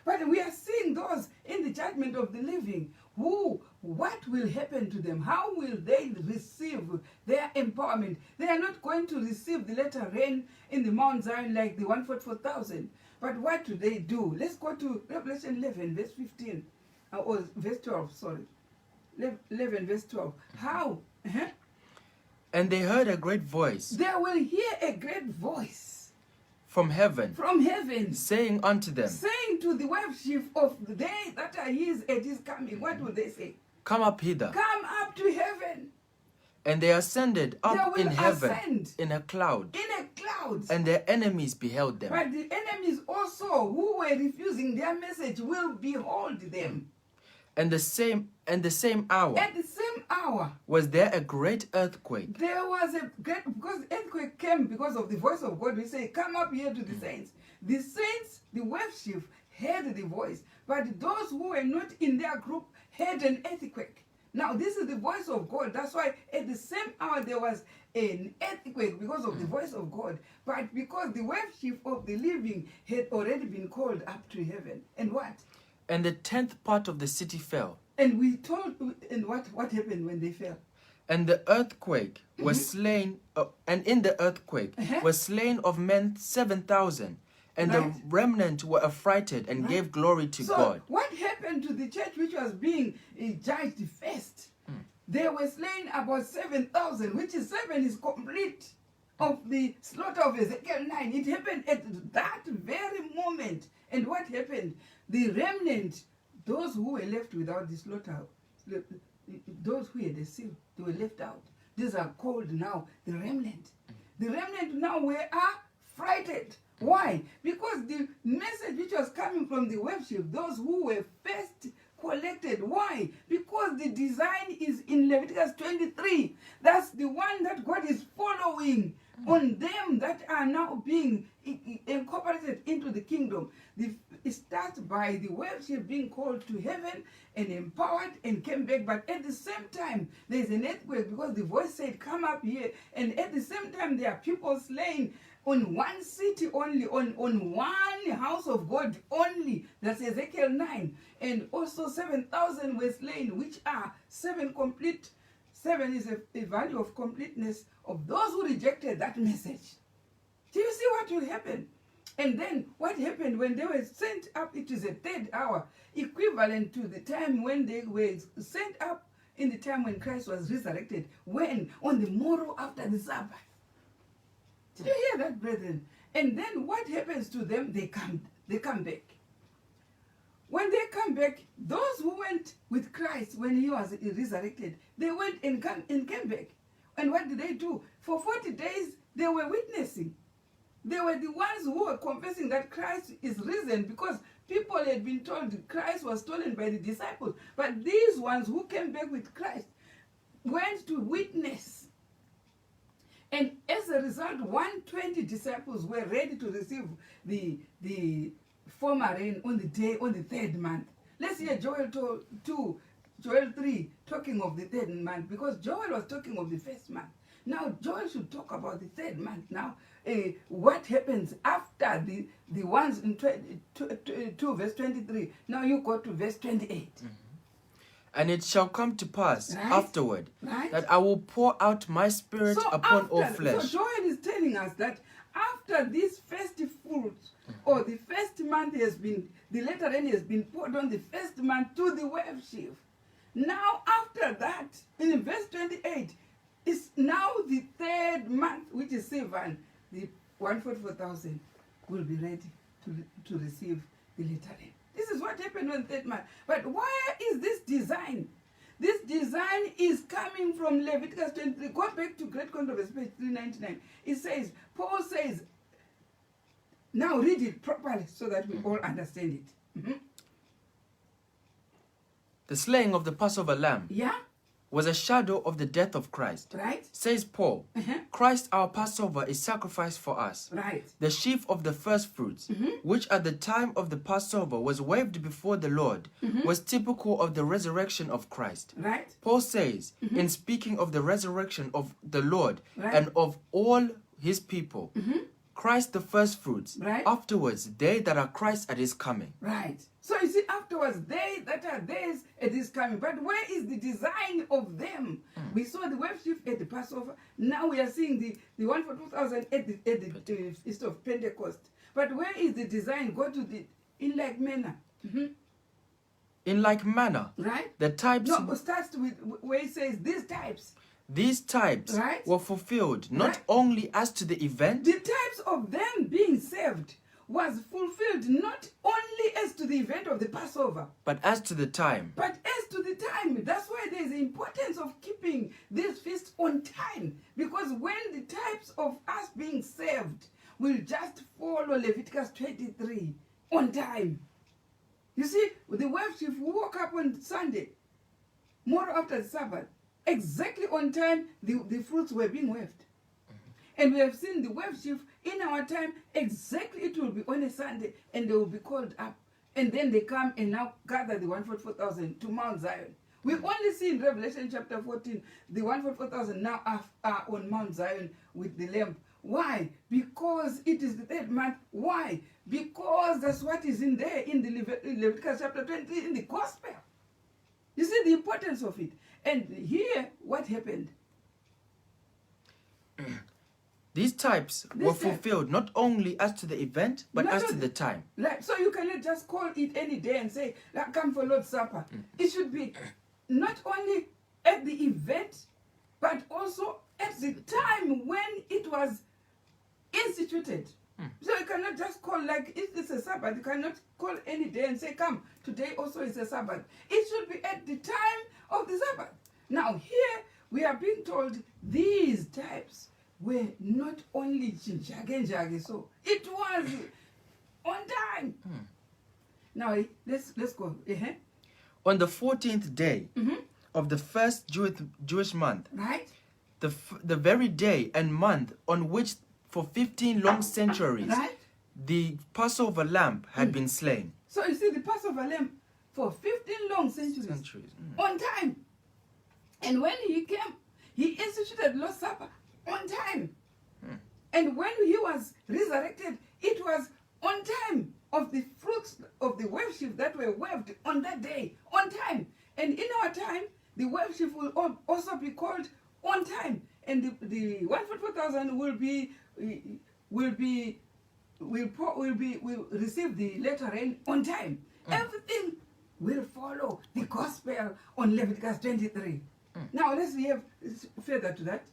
Speaker 1: But we are seeing those in the judgment of the living what will happen to them? How will they receive their empowerment? They are not going to receive the latter rain in the Mount Zion like the 144,000. But what do they do? Let's go to Revelation 11, verse 15. Or verse 12, sorry. 11, verse 12. How?
Speaker 2: And they heard a great voice
Speaker 1: They will hear a great voice
Speaker 2: from heaven, saying unto them,
Speaker 1: saying to the wave sheaf of the day that are his at his coming, what will they say?
Speaker 2: Come up hither.
Speaker 1: Come up to heaven.
Speaker 2: And they ascended up in heaven in a cloud, and their enemies beheld them.
Speaker 1: But the enemies also who were refusing their message will behold them.
Speaker 2: And the same hour
Speaker 1: At the same hour
Speaker 2: was there a great earthquake.
Speaker 1: there was a great, because earthquake came because of the voice of God. We say, come up here to the saints. The saints, the wave sheaf, heard the voice. But those who were not in their group heard an earthquake. Now, this is the voice of God. That's why at the same hour there was an earthquake because of the voice of God. But because the wave sheaf of the living had already been called up to heaven. And what?
Speaker 2: And the 10th part of the city fell.
Speaker 1: And we told, and what happened when they fell?
Speaker 2: And the earthquake was slain, and in the earthquake was slain of men 7,000. And the remnant were affrighted and gave glory to God.
Speaker 1: What happened to the church which was being judged first? They were slain about 7,000, which is 7 is complete of the slaughter of Ezekiel 9. It happened at that very moment. And what happened? The remnant, those who were left without the slaughter, those who had the seal, they were left out. These are called now the remnant. The remnant now are frightened. Why? Because the message which was coming from the worship, those who were first collected. Why? Because the design is in Leviticus 23. That's the one that God is following on them that are now being incorporated into the kingdom. It starts by the worship being called to heaven and empowered and came back. But at the same time, there's an earthquake because the voice said, come up here. And at the same time, there are people slain on one city only, on one house of God only. That's Ezekiel 9. And also 7,000 were slain, which are 7 complete. 7 is a value of completeness of those who rejected that message. Do you see what will happen? And then what happened when they were sent up, it is a third hour, equivalent to the time when they were sent up in the time when Christ was resurrected, when? On the morrow after the Sabbath. Did you hear that, brethren? And then what happens to them? They come back. When they come back, those who went with Christ when he was resurrected, they went and came back. And what did they do? For 40 days, they were witnessing. They were the ones who were confessing that Christ is risen, because people had been told Christ was stolen by the disciples. But these ones who came back with Christ went to witness. And as a result, 120 disciples were ready to receive the former rain on the third month. Let's hear Joel 3 talking of the third month, because Joel was talking of the first month. Now Joel should talk about the third month. Now, what happens after the ones in 2 verse 23? Now you go to verse 28. Mm-hmm.
Speaker 2: And it shall come to pass afterward
Speaker 1: Right.
Speaker 2: that I will pour out my spirit upon all flesh.
Speaker 1: So Joel is telling us that after this first fruit, or the first month has been, the latter rain has been poured on the first month to the worship. Now after that, in verse 28, is now the third month, which is 7, the 144,000 will be ready to receive the latter rain. This is what happened on the third month. But where is this design? This design is coming from Leviticus 23. Go back to Great Controversy, page 399. It says, Paul says, now read it properly so that we all understand it. Mm-hmm.
Speaker 2: The slaying of the Passover lamb was a shadow of the death of Christ.
Speaker 1: Right.
Speaker 2: Says Paul, Christ our Passover is sacrificed for us.
Speaker 1: Right.
Speaker 2: The sheaf of the first fruits, which at the time of the Passover was waved before the Lord, was typical of the resurrection of Christ.
Speaker 1: Right.
Speaker 2: Paul says, in speaking of the resurrection of the Lord and of all his people, Christ the first fruits, afterwards they that are Christ at his coming. Right.
Speaker 1: So you see, afterwards, they that are theirs at his coming. But where is the design of them? We saw the worship at the Passover. Now we are seeing the one for 2,000 at the Feast of Pentecost. But where is the design? Go to in like manner.
Speaker 2: In like manner.
Speaker 1: Right.
Speaker 2: The types.
Speaker 1: No, it starts with where it says these types.
Speaker 2: These types were fulfilled not only as to the event.
Speaker 1: The types of them being saved was fulfilled not only as to the event of the Passover,
Speaker 2: but as to the time.
Speaker 1: But as to the time. That's why there's the importance of keeping this feast on time. Because when the types of us being saved will just follow Leviticus 23 on time. You see, the worship, we woke up on Sunday, more after the Sabbath, exactly on time, the fruits were being waved. And we have seen the worship in our time, exactly it will be on a Sunday, and they will be called up. And then they come and now gather the 144,000 to Mount Zion. We only see in Revelation chapter 14, the 144,000 now are on Mount Zion with the Lamb. Why? Because it is the third month. Why? Because that's what is in there in the Leviticus chapter 20 in the gospel. You see the importance of it. And here, what happened?
Speaker 2: These types were fulfilled not only as to the event, but as to the time.
Speaker 1: So you cannot just call it any day and say, come for Lord's Supper. It should be not only at the event, but also at the time when it was instituted. So you cannot just call, like if it's a Sabbath, you cannot call any day and say, come, today also is a Sabbath. It should be at the time of the Sabbath. Now here we are being told these types were not only jage, so it was on time. Now let's go.
Speaker 2: On the 14th day of the first Jewish month,
Speaker 1: Right?
Speaker 2: the very day and month on which for 15 long centuries
Speaker 1: Right?
Speaker 2: the Passover lamb had been slain.
Speaker 1: So you see, the Passover lamb for 15 long centuries. On time. And when he came, he instituted Lord's Supper on time. And when he was resurrected, it was on time, of the fruits of the worship that were waved on that day, on time. And in our time, the worship will also be called on time. And the 144,000 will receive the latter rain on time. Everything will follow the gospel on Leviticus 23. Now let's have further to that.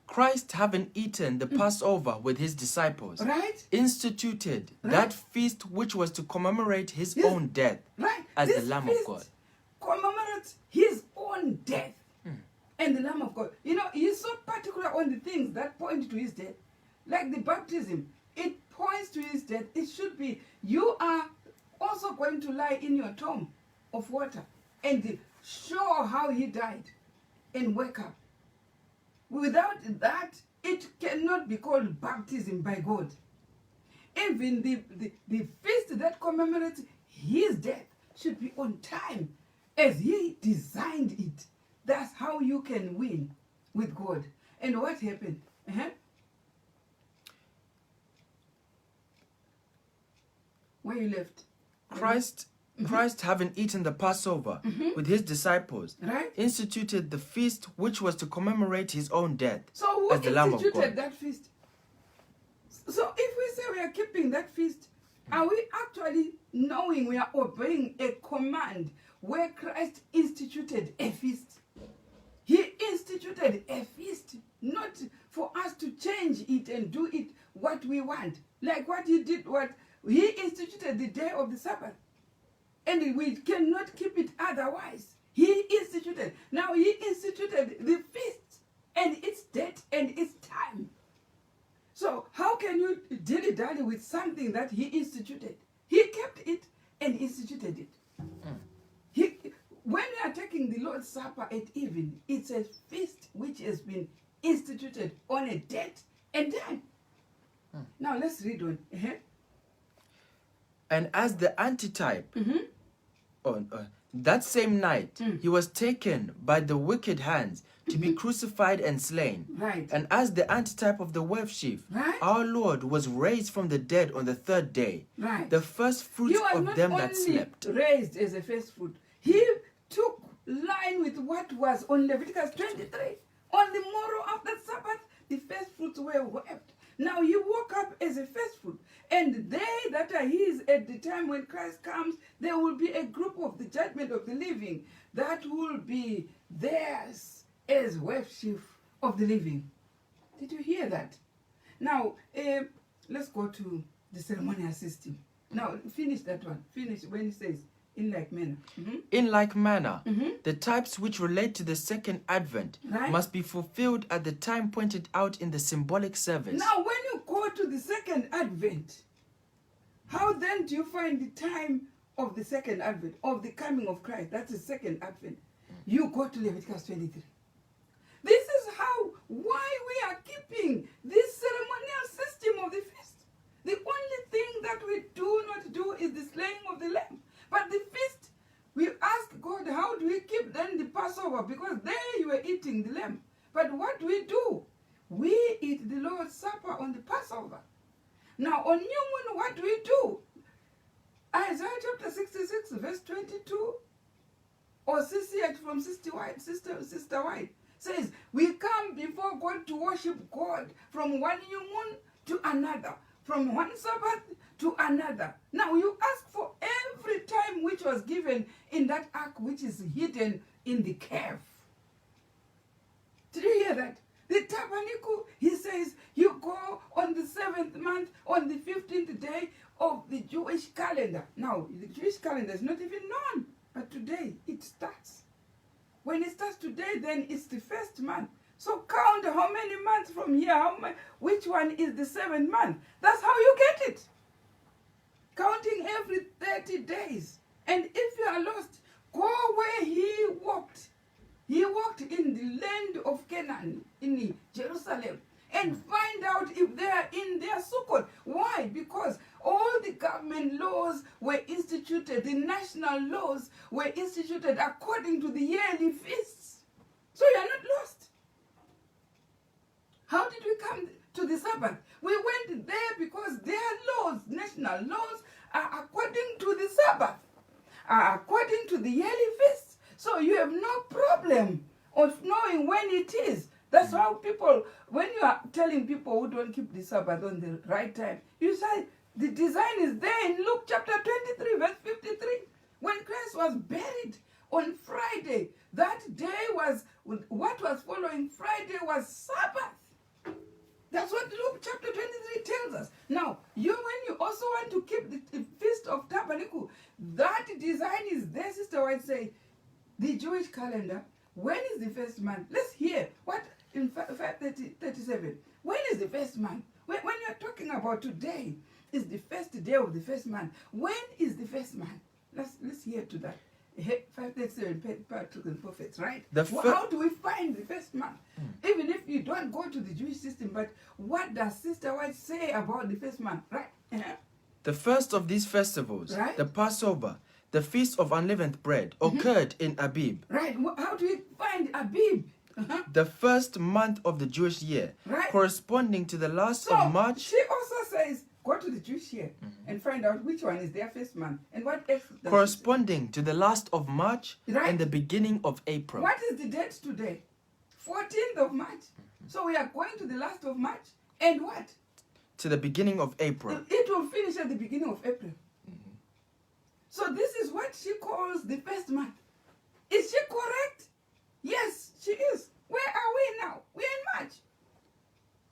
Speaker 2: Christ, having eaten the Passover with his disciples,
Speaker 1: Right?
Speaker 2: instituted
Speaker 1: Right.
Speaker 2: that feast which was to commemorate his
Speaker 1: Yes.
Speaker 2: own death
Speaker 1: Right?
Speaker 2: as
Speaker 1: This
Speaker 2: the Lamb
Speaker 1: feast
Speaker 2: of God.
Speaker 1: commemorates his own death and the Lamb of God. You know, he's so particular on the things that point to his death. Like the baptism, it points to his death. It should be, you are also going to lie in your tomb of water and show how he died and wake up. Without that, it cannot be called baptism by God. Even the feast that commemorates his death should be on time as he designed it. That's how you can win with God. And what happened? Where you left?
Speaker 2: Christ, having eaten the Passover with his disciples,
Speaker 1: Right?
Speaker 2: instituted the feast which was to commemorate his own death
Speaker 1: So who
Speaker 2: as the Lamb of
Speaker 1: instituted
Speaker 2: God.
Speaker 1: that feast? So if we say we are keeping that feast, are we actually knowing we are obeying a command where Christ instituted a feast? He instituted a feast, not for us to change it and do it what we want. Like what he did, he instituted the day of the Sabbath. And we cannot keep it otherwise. He instituted. Now he instituted the feast and its date and its time. So how can you dilly-dally with something that he instituted? He kept it and instituted it. When we are taking the Lord's Supper at even, it's a feast which has been instituted on a date and time. Now let's read on.
Speaker 2: And as the antitype, on that same night, he was taken by the wicked hands to be crucified and slain.
Speaker 1: Right.
Speaker 2: And as the antitype of the worship,
Speaker 1: Right.
Speaker 2: our Lord was raised from the dead on the third day,
Speaker 1: Right.
Speaker 2: the first fruit
Speaker 1: He was
Speaker 2: of
Speaker 1: not
Speaker 2: them
Speaker 1: only
Speaker 2: that slept.
Speaker 1: raised as a first fruit. He took line with what was on Leviticus 23. On the morrow of that Sabbath, the first fruits were waved. Now he woke up as a first fruit. And they that are his at the time when Christ comes, there will be a group of the judgment of the living that will be theirs as worship of the living. Did you hear that? Now, let's go to the ceremonial system. Now, finish that one. Finish when it says, in like manner.
Speaker 2: In like manner, the types which relate to the second advent
Speaker 1: Right.
Speaker 2: must be fulfilled at the time pointed out in the symbolic service.
Speaker 1: Now, when you go to the second advent, how then do you find the time of the second advent, of the coming of Christ? That's the second advent. You go to Leviticus 23. This is why we are keeping this ceremonial system of the feast. The only thing that we do not do is the slaying of the lamb. But the feast, we ask God, how do we keep then the Passover? Because there you were eating the lamb. But what we do, we eat the Lord's Supper on the Passover. Now on New Moon, what do we do? Isaiah chapter 66, verse 22, or 68 from Sister White, says, we come before God to worship God from one new moon to another, from one Sabbath to another. Now you ask for every time which was given in that ark which is hidden in the cave. Did you hear that? The tabernacle, he says, you go on the 7th month, on the 15th day of the Jewish calendar. Now, the Jewish calendar is not even known, but today it starts. When it starts today, then it's the 1st month. So count how many months from here, which one is the 7th month. That's how you get it. Counting every 30 days. And if you are lost, go where he walked. He walked in the land of Canaan, in Jerusalem, and find out if they are in their Sukkot. Why? Because all the government laws were instituted, the national laws were instituted according to the yearly feasts. So you are not lost. How did we come to the Sabbath? We went there because their laws, national laws, are according to the Sabbath, are according to the yearly feasts. So you have no problem of knowing when it is. That's how people, when you are telling people who don't keep the Sabbath on the right time, you say the design is there in Luke chapter 23, verse 53. When Christ was buried on Friday, that day was, what was following Friday was Sabbath. That's what Luke chapter 23 tells us. Now, when you also want to keep the Feast of Tabernacle, that design is there, Sister White say, the Jewish calendar, when is the 1st month? Let's hear what in 537. When is the 1st month? When you're talking about today, is the 1st day of the 1st month. When is the 1st month? Let's hear to that. 537 Patriarchs and Prophets, right? How do we find the 1st month? Even if you don't go to the Jewish system, but what does Sister White say about the 1st month, right?
Speaker 2: The first of these festivals, right? The Passover, the Feast of Unleavened Bread, occurred in Abib.
Speaker 1: Right. How do we find Abib?
Speaker 2: The 1st month of the Jewish year, right? Corresponding to the last of March.
Speaker 1: She also says, go to the Jewish year and find out which one is their 1st month. And what else?
Speaker 2: Corresponding to the last of March, right? And the beginning of April.
Speaker 1: What is the date today? 14th of March. So we are going to the last of March. And what?
Speaker 2: To the beginning of April.
Speaker 1: It will finish at the beginning of April. So this is what she calls the 1st month. Is she correct? Yes, she is. Where are we now? We're in March.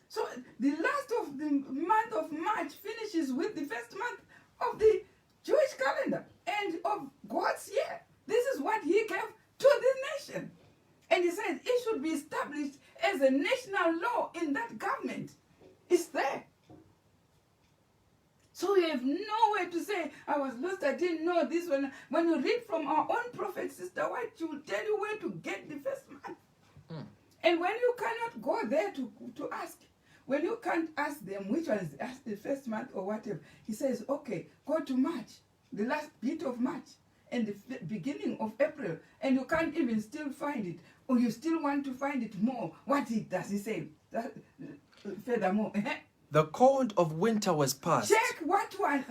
Speaker 1: So the last of the month of March finishes with the 1st month of the Jewish calendar and of God's year. This is what he gave to the nation. And he said it should be established as a national law in that government. It's there. So we have nowhere to say, I was lost, I didn't know this one. When you read from our own prophet, Sister White, she will tell you where to get the 1st month. And when you cannot go there to ask, when you can't ask them which one is the 1st month or whatever, he says, okay, go to March, the last bit of March, and the beginning of April, and you can't even still find it, or you still want to find it more. What does he say? Furthermore,
Speaker 2: the cold of winter was past.
Speaker 1: Check what one.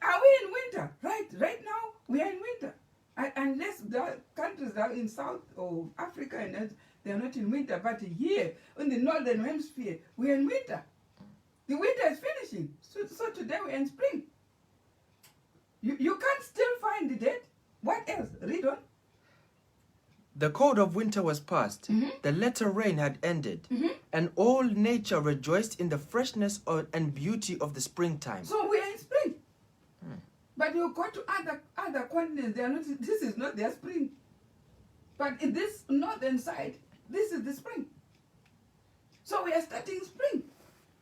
Speaker 1: Are we in winter? Right now, we are in winter. Unless the countries are in South or Africa and they are not in winter, but here in the Northern Hemisphere, we are in winter. The winter is finishing. So today we are in spring. You can't still find the date. What else? Read on.
Speaker 2: The cold of winter was past, the latter rain had ended, and all nature rejoiced in the freshness and beauty of the springtime.
Speaker 1: So we are in spring. But you go to other continents, they are not. This is not their spring. But in this northern side, this is the spring. So we are starting spring.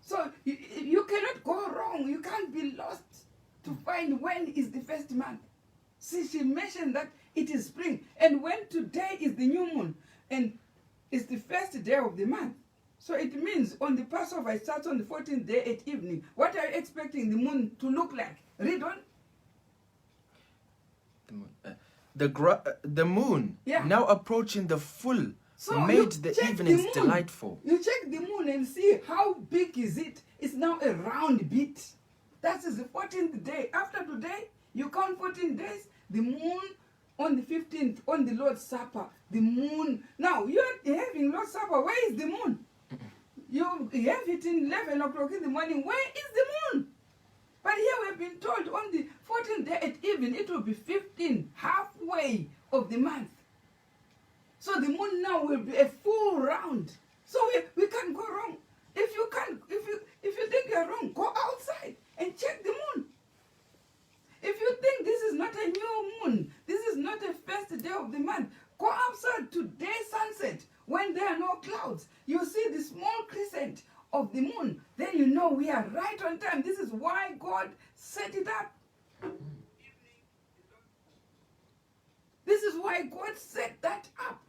Speaker 1: So you cannot go wrong. You can't be lost to find when is the 1st month. See, she mentioned that it is spring. And when today is the new moon, and it's the 1st day of the month. So it means on the Passover, it starts on the 14th day at evening. What are you expecting the moon to look like? Read on.
Speaker 2: The moon, now approaching the full, so made the evenings delightful.
Speaker 1: You check the moon and see how big is it. It's now a round bit. That is the 14th day. After today, you count 14 days, the moon on the 15th, on the Lord's Supper, the moon. Now, you're having Lord's Supper. Where is the moon? You have it in 11 o'clock in the morning. Where is the moon? But here we've been told on the 14th day at evening, it will be 15, halfway of the month. So the moon now will be a full round. So we can't go wrong. If you think you're wrong, go outside and check the moon. If you think this is not a new moon, this is not a first day of the month, go outside today sunset when there are no clouds. You see the small crescent of the moon, then you know we are right on time. This is why God set it up. This is why God set that up.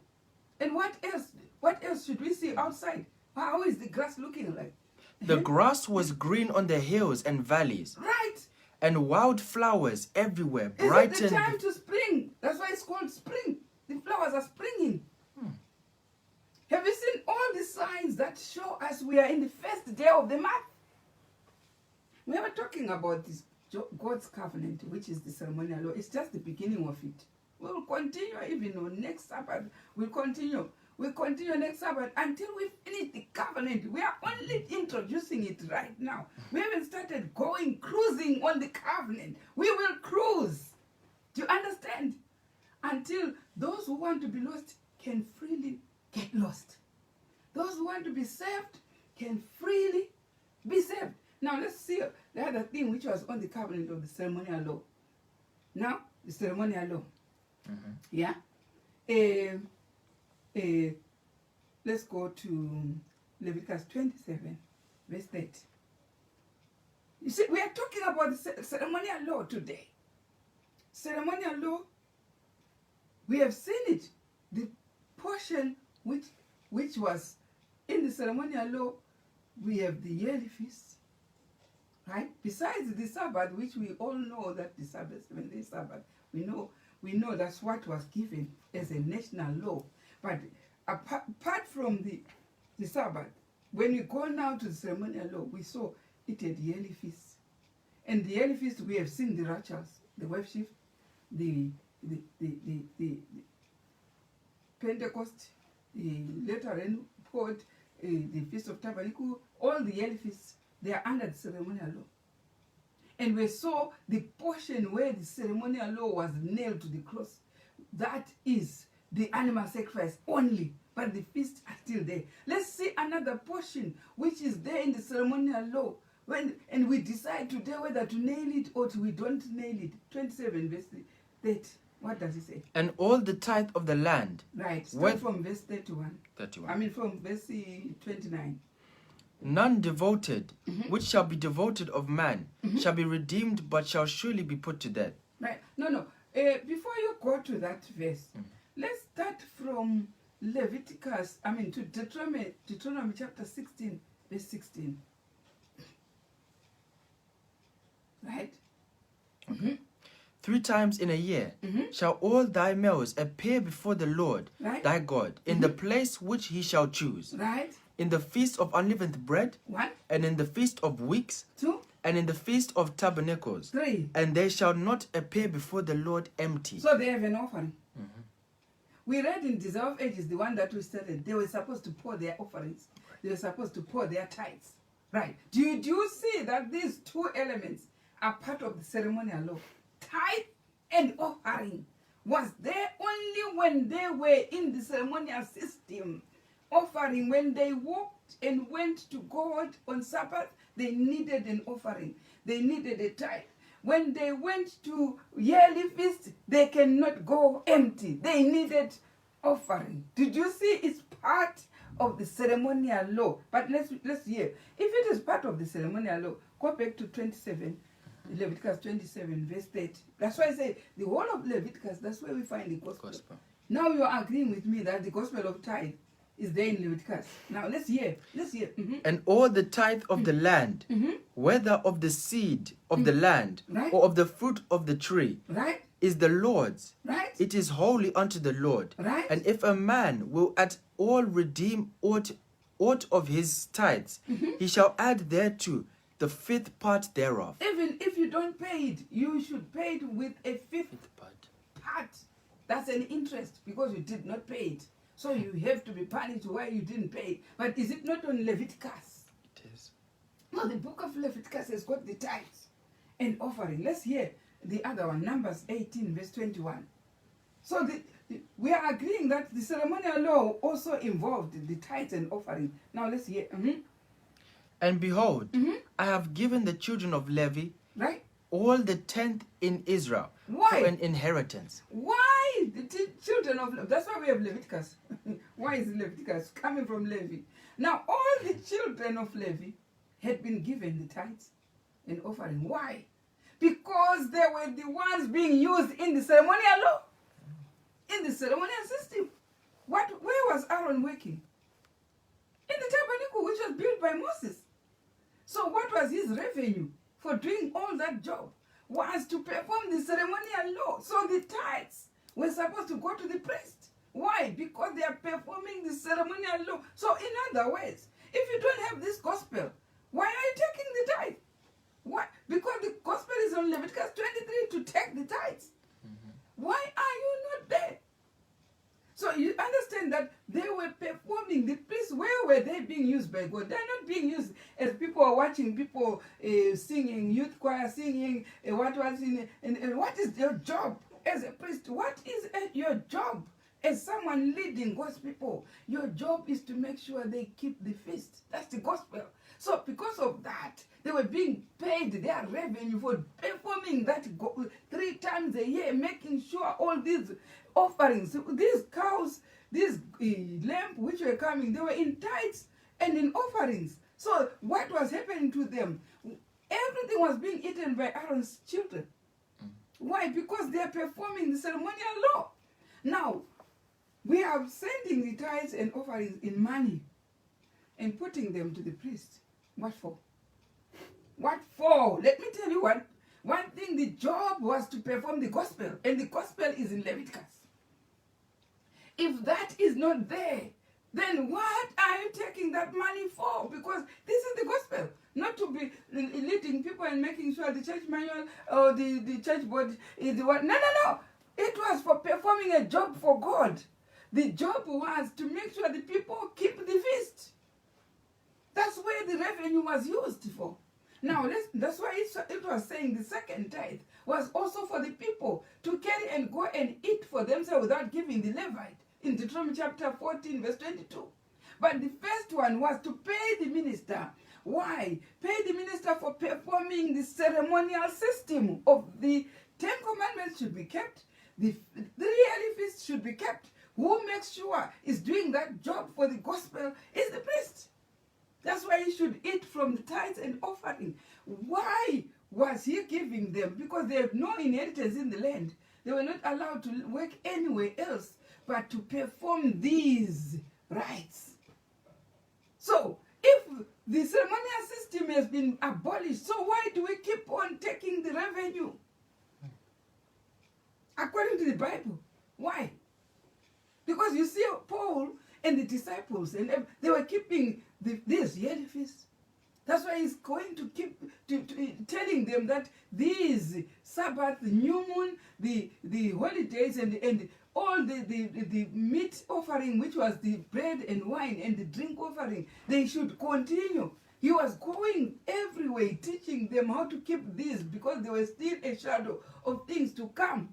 Speaker 1: And what else? What else should we see outside? How is the grass looking like?
Speaker 2: The grass was green on the hills and valleys,
Speaker 1: Right.
Speaker 2: and wild flowers everywhere
Speaker 1: Is it the
Speaker 2: brightened.
Speaker 1: time to spring? That's why it's called spring. The flowers are springing. Have you seen all the signs that show us we are in the first day of the month? We are talking about this God's covenant, which is the ceremonial law. It's just the beginning of it. We will continue even on next Sabbath. We'll continue next Sabbath until we finish the covenant. We are only introducing it right now. We haven't started cruising on the covenant. We will cruise. Do you understand? Until those who want to be lost can freely get lost. Those who want to be saved can freely be saved. Now let's see the other thing which was on the covenant of the ceremonial law. Now, the ceremonial law. Yeah. Let's go to Leviticus 27, verse 30. You see, we are talking about the ceremonial law today. Ceremonial law, we have seen it. The portion which was in the ceremonial law, we have the yearly feast, right? Besides the Sabbath, which we all know that the Sabbath, 7-day Sabbath, we know that's what was given as a national law. But apart from the Sabbath, when we go now to the ceremonial law, we saw it had yearly feasts. And the yearly feast, we have seen the rituals, the worship, the Pentecost, the later rain poured, the Feast of Tabernacle, all the yearly feasts, they are under the ceremonial law. And we saw the portion where the ceremonial law was nailed to the cross. That is the animal sacrifice only, but the feasts are still there. Let's see another portion which is there in the ceremonial law. And we decide today whether to nail it or we don't nail it. 27 verse 30. What does it say?
Speaker 2: And all the tithe of the land.
Speaker 1: Right. Start from verse 31.
Speaker 2: 31.
Speaker 1: I mean from verse 29.
Speaker 2: None devoted, which shall be devoted of man, shall be redeemed, but shall surely be put to death.
Speaker 1: Right. No. Before you go to that verse, let's start from Leviticus, to Deuteronomy chapter 16, verse 16. Right?
Speaker 2: Okay. 3 times in a year shall all thy males appear before the Lord thy God in the place which he shall choose.
Speaker 1: Right.
Speaker 2: In the feast of unleavened bread,
Speaker 1: 1,
Speaker 2: and in the feast of weeks,
Speaker 1: 2,
Speaker 2: and in the feast of tabernacles.
Speaker 1: 3.
Speaker 2: And they shall not appear before the Lord empty.
Speaker 1: So they have an offering. We read in Desire of Ages, the one that we studied, they were supposed to pour their offerings. They were supposed to pour their tithes. Right. Do you see that these two elements are part of the ceremonial law? Tithe and offering was there only when they were in the ceremonial system. Offering, when they walked and went to God on Sabbath, they needed an offering. They needed a tithe. When they went to yearly feast, they cannot go empty. They needed offering. Did you see? It's part of the ceremonial law. But let's hear. If it is part of the ceremonial law, go back to 27, Leviticus 27, verse 30. That's why I say the whole of Leviticus, that's where we find the gospel. Now you are agreeing with me that the gospel of tithe is there in Leviticus. Now let's hear.
Speaker 2: And all the tithe of the land, whether of the seed of the land or of the fruit of the tree, is the Lord's.
Speaker 1: Right.
Speaker 2: It is holy unto the Lord.
Speaker 1: Right.
Speaker 2: And if a man will at all redeem aught of his tithes, he shall add thereto the 5th part thereof.
Speaker 1: Even if you don't pay it, you should pay it with a 5th part. That's an interest because you did not pay it. So you have to be punished why you didn't pay. But is it not on Leviticus?
Speaker 2: It is.
Speaker 1: No, the book of Leviticus has got the tithes and offering. Let's hear the other one, Numbers 18, verse 21. So we are agreeing that the ceremonial law also involved the tithes and offering. Now let's hear.
Speaker 2: And behold, I have given the children of Levi
Speaker 1: Right?
Speaker 2: all the tenth in Israel
Speaker 1: Why?
Speaker 2: for an inheritance.
Speaker 1: Why the children of Levi? That's why we have Leviticus. Why is Leviticus coming from Levi? Now all the children of Levi had been given the tithes and offering. Why? Because they were the ones being used in the ceremonial law, in the ceremonial system. Where was Aaron working? In the tabernacle, which was built by Moses. So what was his revenue for doing all that job? Was to perform the ceremonial law. So the tithes were supposed to go to the priest. Why? Because they are performing the ceremonial law. So in other words, if you don't have this gospel, why are you taking the tithe? Why? Because the gospel is on Leviticus 23 to take the tithes. Why are you not there? So you understand that they were performing, the priests, where were they being used by God? They're not being used as people are watching people singing, youth choir singing, what was in, and what is your job as a priest? What is your job as someone leading God's people? Your job is to make sure they keep the feast. That's the gospel. So because of that, they were being paid their revenue for performing that 3 times a year, making sure all these offerings, these cows, these lamb which were coming, they were in tithes and in offerings. So what was happening to them? Everything was being eaten by Aaron's children. Why? Because they are performing the ceremonial law. Now, we are sending the tithes and offerings in money and putting them to the priest. What for? What for? Let me tell you what. One thing, the job was to perform the gospel, and the gospel is in Leviticus. If that is not there, then what are you taking that money for? Because this is the gospel, not to be leading people and making sure the church manual or the church board is the one. No, no, no. It was for performing a job for God. The job was to make sure the people keep the feast. That's where the revenue was used for. Now, that's why it was saying the second tithe was also for the people to carry and go and eat for themselves without giving the Levite in Deuteronomy chapter 14, verse 22. But the first one was to pay the minister. Why? Pay the minister for performing the ceremonial system of the 10 commandments should be kept. The 3 yearly feasts should be kept. Who makes sure is doing that job for the gospel is the priest. That's why he should eat from the tithes and offering. Why was he giving them? Because they have no inheritance in the land. They were not allowed to work anywhere else but to perform these rites. So, if the ceremonial system has been abolished, so why do we keep on taking the revenue? According to the Bible. Why? Because you see Paul and the disciples, and they were keeping these yearly feasts. That's why he's going to keep telling them that these Sabbath, new moon, the holidays, and all the meat offering, which was the bread and wine and the drink offering, they should continue. He was going everywhere teaching them how to keep these because they were still a shadow of things to come.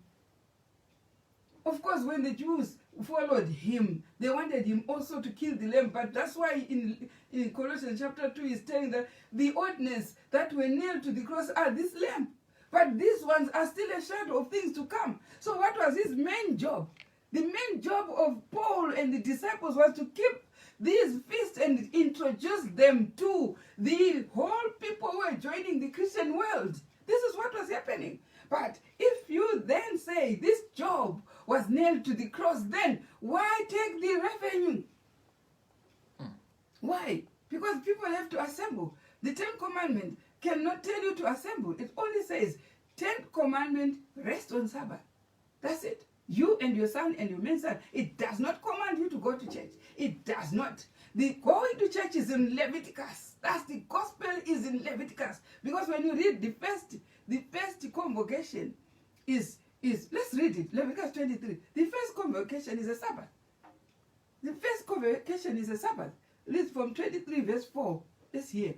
Speaker 1: Of course, when the Jews followed him, they wanted him also to kill the lamb. But that's why in Colossians chapter 2, he's telling that the ordinance that were nailed to the cross are this lamb. But these ones are still a shadow of things to come. So what was his main job? The main job of Paul and the disciples was to keep these feasts and introduce them to the whole people who are joining the Christian world. This is what was happening. But if you then say this job was nailed to the cross, then why take the revenue? Why? Because people have to assemble. The 10 Commandments cannot tell you to assemble. It only says 10 Commandments rest on Sabbath. That's it. You and your son and your son. It does not command you to go to church. It does not. The going to church is in Leviticus. That's the gospel is in Leviticus. Because when you read the first convocation is let's read it. Leviticus 23. The first convocation is a Sabbath. The first convocation is a Sabbath. Read from 23 verse 4. Let's hear.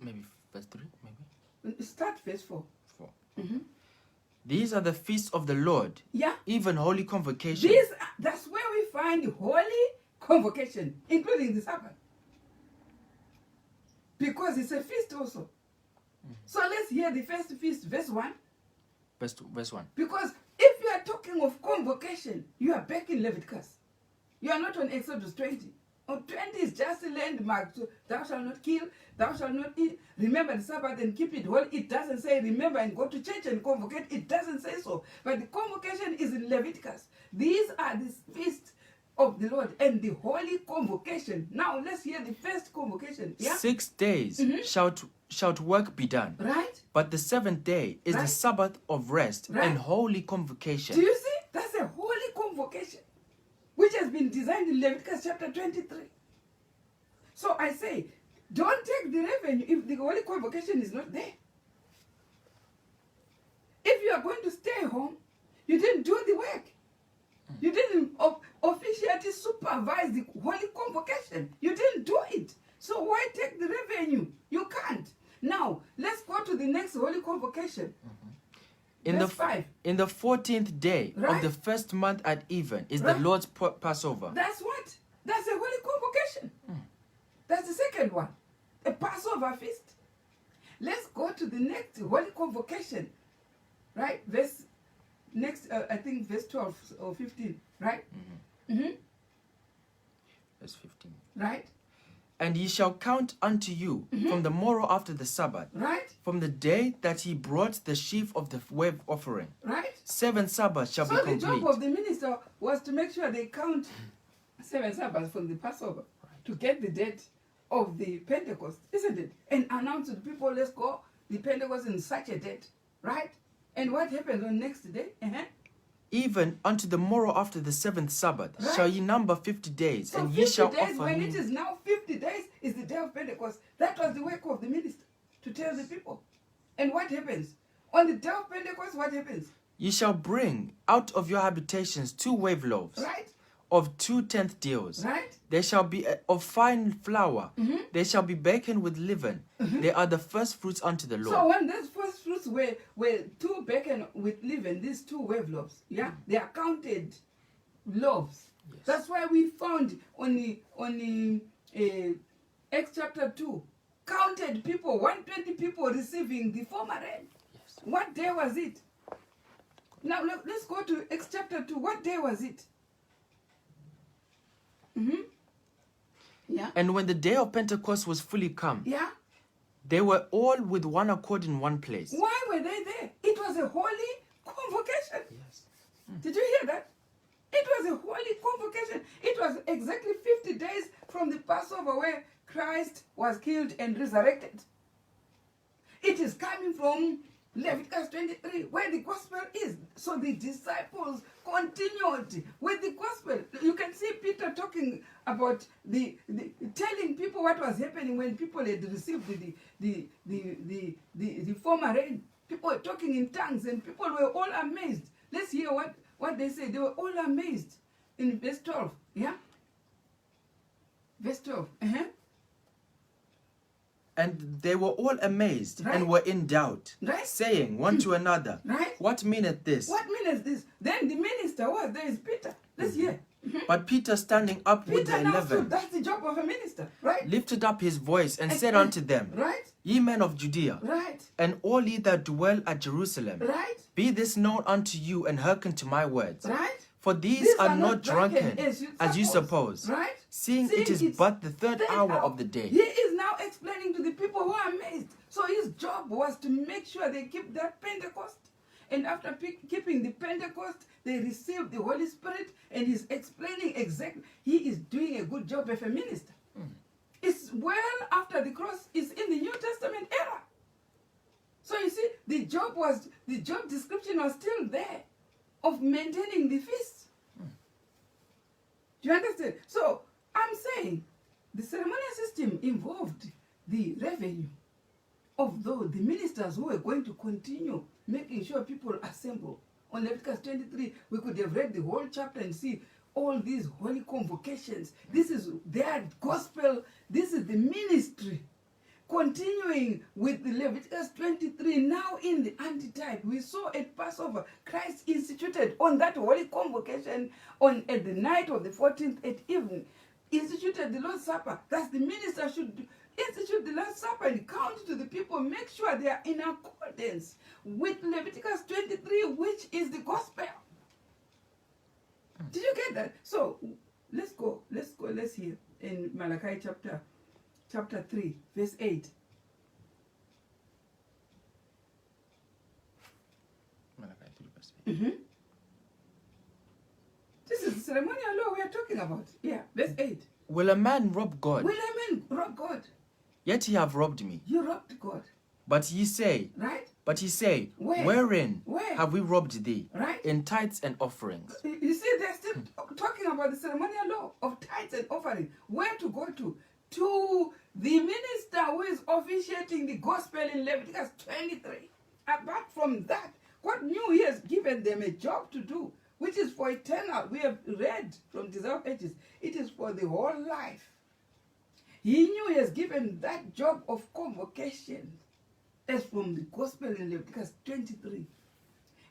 Speaker 2: Maybe verse 3, maybe?
Speaker 1: Start verse 4.
Speaker 2: 4. These are the feasts of the Lord,
Speaker 1: Yeah.
Speaker 2: even holy convocation.
Speaker 1: That's where we find holy convocation, including the Sabbath. Because it's a feast also. So let's hear the first feast, verse 1.
Speaker 2: Verse 1.
Speaker 1: Because if you are talking of convocation, you are back in Leviticus. You are not on Exodus 20. On 20 is just a landmark. So, thou shalt not kill, thou shalt not eat. Remember the Sabbath and keep it holy. It doesn't say remember and go to church and convocate. It doesn't say so. But the convocation is in Leviticus. These are the feasts of the Lord and the holy convocation. Now let's hear the first convocation. Yeah?
Speaker 2: 6 days shalt work be done.
Speaker 1: Right?
Speaker 2: But the seventh day is the
Speaker 1: Right.
Speaker 2: Sabbath of rest
Speaker 1: Right.
Speaker 2: and holy convocation.
Speaker 1: Do you see? That's a holy convocation, which has been designed in Leviticus chapter 23. So I say, don't take the revenue if the holy convocation is not there. If you are going to stay home, you didn't do the work. You didn't officially supervise the holy convocation. You didn't do it. So why take the revenue? You can't. Now, let's go to the next holy convocation. Verse 5.
Speaker 2: In the 14th day of
Speaker 1: Right.
Speaker 2: the first month at even is
Speaker 1: Right.
Speaker 2: the Lord's Passover.
Speaker 1: That's what? That's a holy convocation. That's the second one. A Passover feast. Let's go to the next holy convocation. Right? I think verse 12 or 15. Right?
Speaker 2: Verse 15.
Speaker 1: Right?
Speaker 2: And ye shall count unto you from the morrow after the Sabbath,
Speaker 1: Right?
Speaker 2: from the day that he brought the sheaf of the wave offering.
Speaker 1: Right?
Speaker 2: 7 Sabbaths shall
Speaker 1: So
Speaker 2: be
Speaker 1: the
Speaker 2: complete.
Speaker 1: job of the minister was to make sure they count 7 Sabbaths from the Passover to get the date of the Pentecost, isn't it? And announce to the people, let's go, the Pentecost in such a date, right? And what happens on next day?
Speaker 2: Even unto the morrow after the 7th Sabbath
Speaker 1: Right.
Speaker 2: shall ye number 50 days,
Speaker 1: So
Speaker 2: and
Speaker 1: 50
Speaker 2: ye shall
Speaker 1: days,
Speaker 2: offer
Speaker 1: when
Speaker 2: me.
Speaker 1: it is now 50 days, is the day of Pentecost. That was the work of the minister, to tell the people. And what happens? On the day of Pentecost, what happens?
Speaker 2: Ye shall bring out of your habitations 2 wave loaves
Speaker 1: Right?
Speaker 2: of 2 tenth deals.
Speaker 1: Right?
Speaker 2: They shall be of fine flour. They shall be baken with leaven. They are the first fruits unto the Lord.
Speaker 1: So when those first fruits were 2 baken with leaven, these 2 wave loaves, yeah, they are counted loaves.
Speaker 2: Yes.
Speaker 1: That's why we found on the Acts chapter 2, counted people, 120 people receiving the former rain.
Speaker 2: Yes.
Speaker 1: What day was it? Now let's go to Acts chapter 2. What day was it? Yeah.
Speaker 2: And when the day of Pentecost was fully come,
Speaker 1: Yeah.
Speaker 2: they were all with one accord in one place.
Speaker 1: Why were they there? It was a holy convocation.
Speaker 2: Yes.
Speaker 1: Did you hear that? It was a holy convocation. It was exactly 50 days from the Passover where Christ was killed and resurrected. It is coming from Leviticus 23, where the gospel is. So the disciples continued with the gospel. You can see Peter talking about the telling people what was happening when people had received the former rain. People were talking in tongues and people were all amazed. Let's hear what they say. They were all amazed in verse 12. Yeah? Verse 12.
Speaker 2: And they were all amazed
Speaker 1: Right.
Speaker 2: and were in doubt,
Speaker 1: Right.
Speaker 2: saying one to another,
Speaker 1: Right.
Speaker 2: What meaneth this?
Speaker 1: What means this? Then the minister was there is Peter. Let's hear.
Speaker 2: But Peter, standing up with the
Speaker 1: Peter now
Speaker 2: 11,
Speaker 1: stood. That's the job of a minister, right?
Speaker 2: lifted up his voice and said unto them,
Speaker 1: Right?
Speaker 2: Ye men of Judea,
Speaker 1: Right?
Speaker 2: and all ye that dwell at Jerusalem,
Speaker 1: Right?
Speaker 2: be this known unto you, and hearken to my words.
Speaker 1: Right?
Speaker 2: For these are not
Speaker 1: drunken
Speaker 2: drunken, as you suppose,
Speaker 1: right?
Speaker 2: seeing it is
Speaker 1: it's
Speaker 2: but the third hour
Speaker 1: hour.
Speaker 2: of the day.
Speaker 1: He is now explaining to the people who are amazed. So his job was to make sure they keep that Pentecost. And after keeping the Pentecost, they received the Holy Spirit, and he's explaining exactly. He is doing a good job as a minister. It's well after the cross. It's in the New Testament era. So you see, the job description was still there of maintaining the feast. Do you understand? So I'm saying the ceremonial system involved the revenue of the ministers who were going to continue making sure people assemble. On Leviticus 23, we could have read the whole chapter and see all these holy convocations. This is their gospel. This is the ministry. continuing with the Leviticus 23, now in the antitype, we saw at Passover, Christ instituted on that holy convocation at the night of the 14th at evening, instituted the Lord's Supper. Thus the minister should institute the Lord's Supper and count to the people, make sure they are in accordance with Leviticus 23, which is the gospel. Did you get that? So let's hear in Malachi chapter 3, verse 8.
Speaker 2: Malachi 3, verse 8.
Speaker 1: Mm-hmm. This is the ceremonial law we are talking about. Yeah, verse 8.
Speaker 2: Will a man rob God?
Speaker 1: Will a man rob God?
Speaker 2: Yet ye have robbed me.
Speaker 1: You robbed God.
Speaker 2: But ye say,
Speaker 1: right?
Speaker 2: Where? Wherein
Speaker 1: Where?
Speaker 2: have we robbed thee?
Speaker 1: Right?
Speaker 2: In tithes and offerings.
Speaker 1: You see, they're still talking about the ceremonial law of tithes and offering. Where to go to? To the minister who is officiating the gospel in Leviticus 23. Apart from that, God knew he has given them a job to do, which is for eternal. We have read from Desire of Ages. It is for the whole life. He knew he has given that job of convocation as from the gospel in Leviticus 23.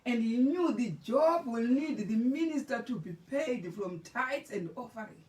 Speaker 1: And he knew the job will need the minister to be paid from tithes and offering,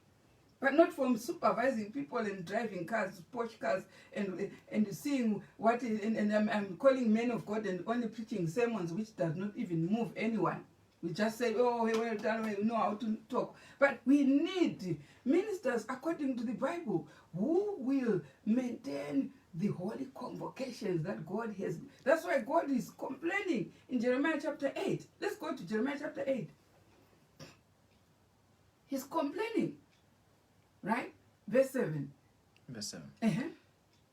Speaker 1: but not from supervising people and driving cars, Porsche cars, and seeing what is, and I'm calling men of God and only preaching sermons which does not even move anyone. We just say, oh, well done, we know how to talk. But we need ministers according to the Bible who will maintain the holy convocations that God has. That's why God is complaining in Jeremiah chapter 8. Let's go to Jeremiah chapter 8. He's complaining, right? Verse 7.
Speaker 2: Verse 7.
Speaker 1: Uh-huh.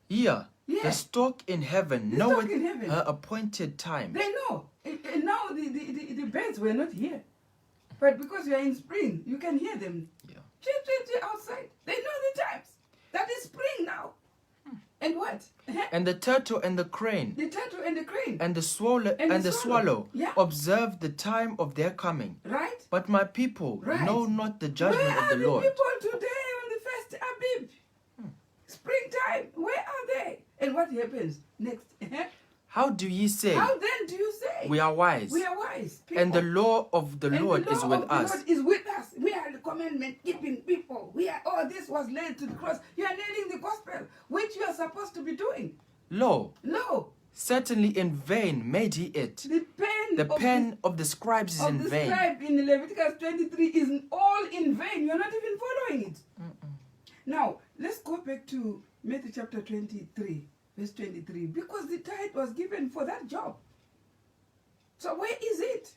Speaker 2: Here,
Speaker 1: Yeah.
Speaker 2: the stork in heaven
Speaker 1: The
Speaker 2: knoweth
Speaker 1: stork in heaven.
Speaker 2: her appointed time.
Speaker 1: They know. And now the birds were not here. But because we are in spring, you can hear them.
Speaker 2: Yeah.
Speaker 1: Outside. They know the times. That is spring now. And what?
Speaker 2: And the turtle and the crane
Speaker 1: The turtle and the crane.
Speaker 2: and the swallow
Speaker 1: And the swallow. Yeah.
Speaker 2: observe the time of their coming.
Speaker 1: Right?
Speaker 2: But my people
Speaker 1: Right.
Speaker 2: know not the judgment
Speaker 1: Where
Speaker 2: of
Speaker 1: are
Speaker 2: the Lord.
Speaker 1: people today on the first Abib? Springtime. Where are they? And what happens next?
Speaker 2: How do ye say,
Speaker 1: How then do you say?
Speaker 2: we are wise,
Speaker 1: We are wise people.
Speaker 2: and the law of the
Speaker 1: And
Speaker 2: Lord
Speaker 1: the law
Speaker 2: is with
Speaker 1: of the
Speaker 2: us?
Speaker 1: Lord is with us. We are the commandment keeping people. We are. Oh, this was laid to the cross. You are nailing the gospel, which you are supposed to be doing.
Speaker 2: Lo,
Speaker 1: No,
Speaker 2: certainly in vain made he it.
Speaker 1: the
Speaker 2: The pen of the scribes is
Speaker 1: of
Speaker 2: in
Speaker 1: the
Speaker 2: vain.
Speaker 1: scribe in Leviticus 23 is all in vain. You're not even following it. Now, let's go back to Matthew chapter 23, verse 23, because the tithe was given for that job. So where is it?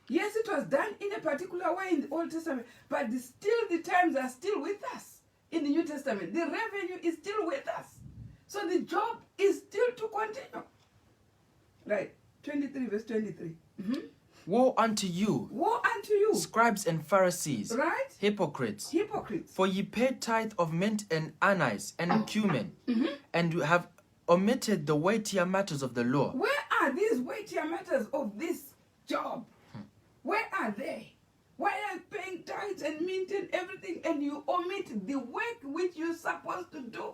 Speaker 1: Yes, it was done in a particular way in the Old Testament, but still the times are still with us in the New Testament. The revenue is still with us. So the job is still to continue. Right, 23, verse 23.
Speaker 2: Woe unto you,
Speaker 1: Woe unto you,
Speaker 2: scribes and Pharisees,
Speaker 1: right?
Speaker 2: hypocrites!
Speaker 1: Hypocrites.
Speaker 2: For ye pay tithe of mint and anise and cumin, and you have omitted the weightier matters of the law.
Speaker 1: Where are these weightier matters of this job? Where are they? Why are you paying tithes and mint and everything, and you omit the work which you're supposed to do?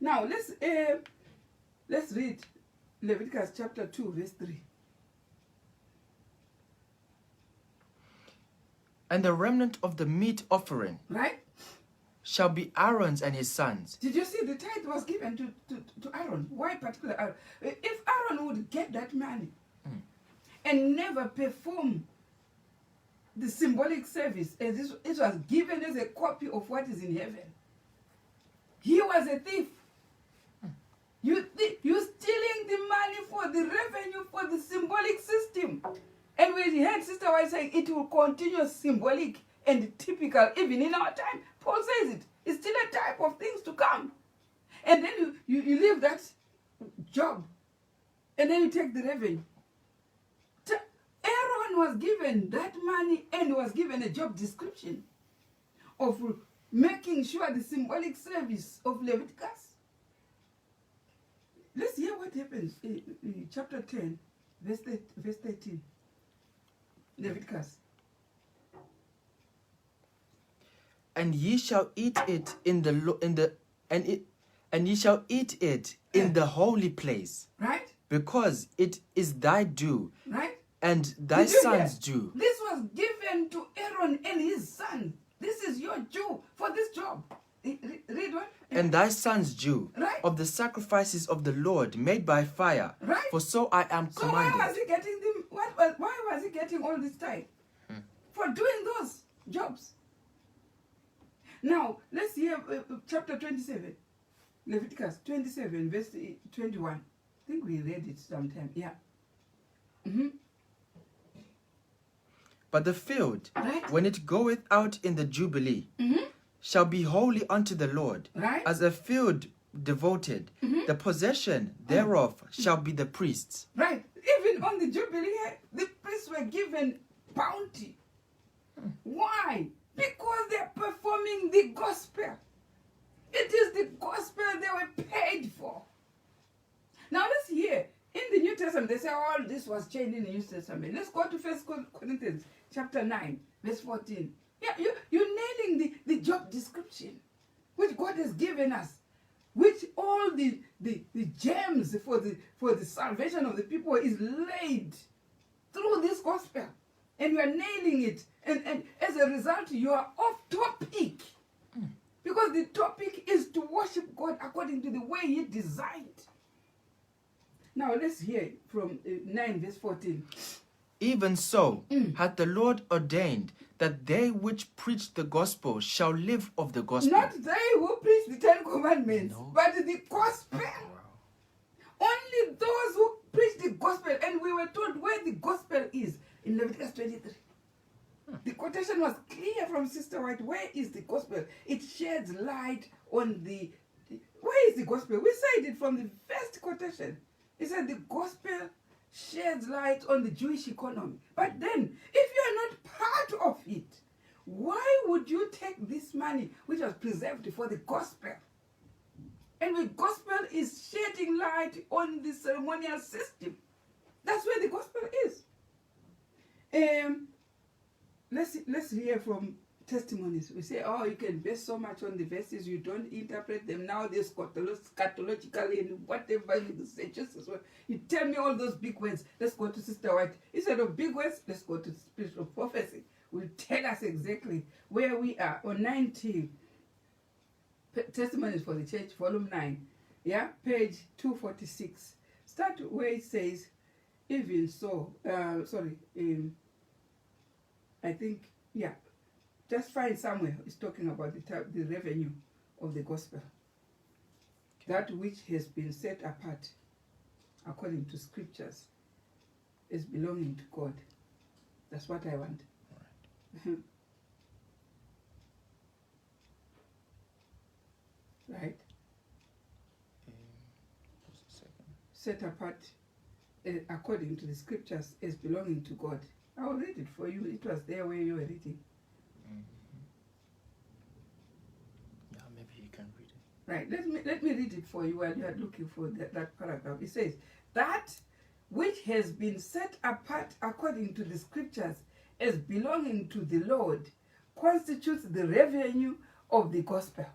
Speaker 1: Now let's read Leviticus chapter 2, verse 3.
Speaker 2: And the remnant of the meat offering
Speaker 1: Right?
Speaker 2: shall be Aaron's and his sons.
Speaker 1: Did you see the tithe was given to Aaron? Why particular Aaron? If Aaron would get that money and never perform the symbolic service, as it was given as a copy of what is in heaven, he was a thief. You're stealing the money for the revenue for the symbolic system. And we heard Sister White saying it will continue symbolic and typical even in our time. Paul says it. It's still a type of things to come. And then you leave that job. And then you take the revenue. Aaron was given that money and was given a job description of making sure the symbolic service of Leviticus. Let's hear what happens in chapter 10, verse 13. Leviticus.
Speaker 2: And ye shall eat it in the And ye shall eat it in the holy place,
Speaker 1: Right?
Speaker 2: because it is thy due,
Speaker 1: Right?
Speaker 2: and thy
Speaker 1: Did you
Speaker 2: son's
Speaker 1: hear?
Speaker 2: due.
Speaker 1: This was given to Aaron and his son. This is your due for this job. Read what?
Speaker 2: And thy son's due,
Speaker 1: Right.
Speaker 2: of the sacrifices of the Lord made by fire.
Speaker 1: Right.
Speaker 2: For so I am
Speaker 1: So why
Speaker 2: commanded.
Speaker 1: was he getting them? Why was he getting all this time? For doing those jobs. Now, let's hear chapter 27. Leviticus 27, verse 21. I think we read it sometime. Yeah. Mm-hmm.
Speaker 2: But the field,
Speaker 1: Right.
Speaker 2: when it goeth out in the Jubilee,
Speaker 1: Mm-hmm.
Speaker 2: shall be holy unto the Lord,
Speaker 1: Right.
Speaker 2: as a field devoted. The possession thereof shall be the priests.
Speaker 1: Right. Even on the Jubilee, the priests were given bounty. Why? Because they're performing the gospel. It is the gospel they were paid for. Now let's hear. In the New Testament, they say all this was changed in the New Testament. Let's go to 1 Corinthians chapter 9, verse 14. Yeah, you're nailing the job description which God has given us, which all the gems for the salvation of the people is laid through this gospel. And you are nailing it. And as a result, you are off topic. Because the topic is to worship God according to the way He designed. Now let's hear from 9 verse 14.
Speaker 2: Even so hath the Lord ordained that they which preach the gospel shall live of the gospel.
Speaker 1: Not they who preach the Ten Commandments,
Speaker 2: No.
Speaker 1: but the gospel. Only those who preach the gospel. And we were told where the gospel is in Leviticus 23. The quotation was clear from Sister White. Where is the gospel? It sheds light on the... Where is the gospel? We said it from the first quotation. It said the gospel sheds light on the Jewish economy. But then, if you are not part of it, why would you take this money which was preserved for the gospel? And the gospel is shedding light on the ceremonial system. That's where the gospel is. Let's hear from testimonies. We say, oh, you can base so much on the verses, you don't interpret them now. They're scatologically and whatever you say. Just as well. You tell me all those big words. Let's go to Sister White. Instead of big words, let's go to spiritual prophecy. Will tell us exactly where we are. On 19, Testimonies for the Church, volume 9, yeah, page 246. Start where it says, even so, I think, yeah, just find somewhere it's talking about the revenue of the gospel. That which has been set apart according to scriptures is belonging to God. That's what I want. Right. Right?
Speaker 2: Just a second.
Speaker 1: Set apart according to the scriptures as belonging to God. I will read it for you. It was there where you were reading.
Speaker 2: Yeah, maybe you can read it.
Speaker 1: Right. Let me read it for you while you are looking for that paragraph. It says, that which has been set apart according to the scriptures as belonging to the Lord constitutes the revenue of the gospel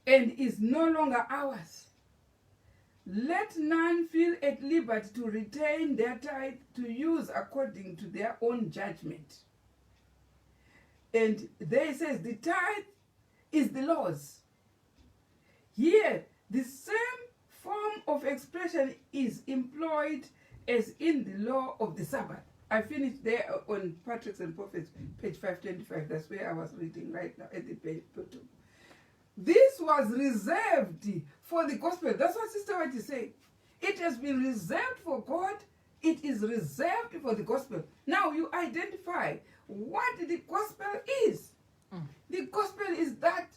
Speaker 1: and is no longer ours. Let none feel at liberty to retain their tithe to use according to their own judgment. And there it says, the tithe is the Lord's. Here, the same form of expression is employed as in the law of the Sabbath. I finished there on Patriarchs and Prophets, page 525. That's where I was reading right now at the page 2. This was reserved for the gospel. That's what Sister White is saying. It has been reserved for God. It is reserved for the gospel. Now you identify what the gospel is. The gospel is that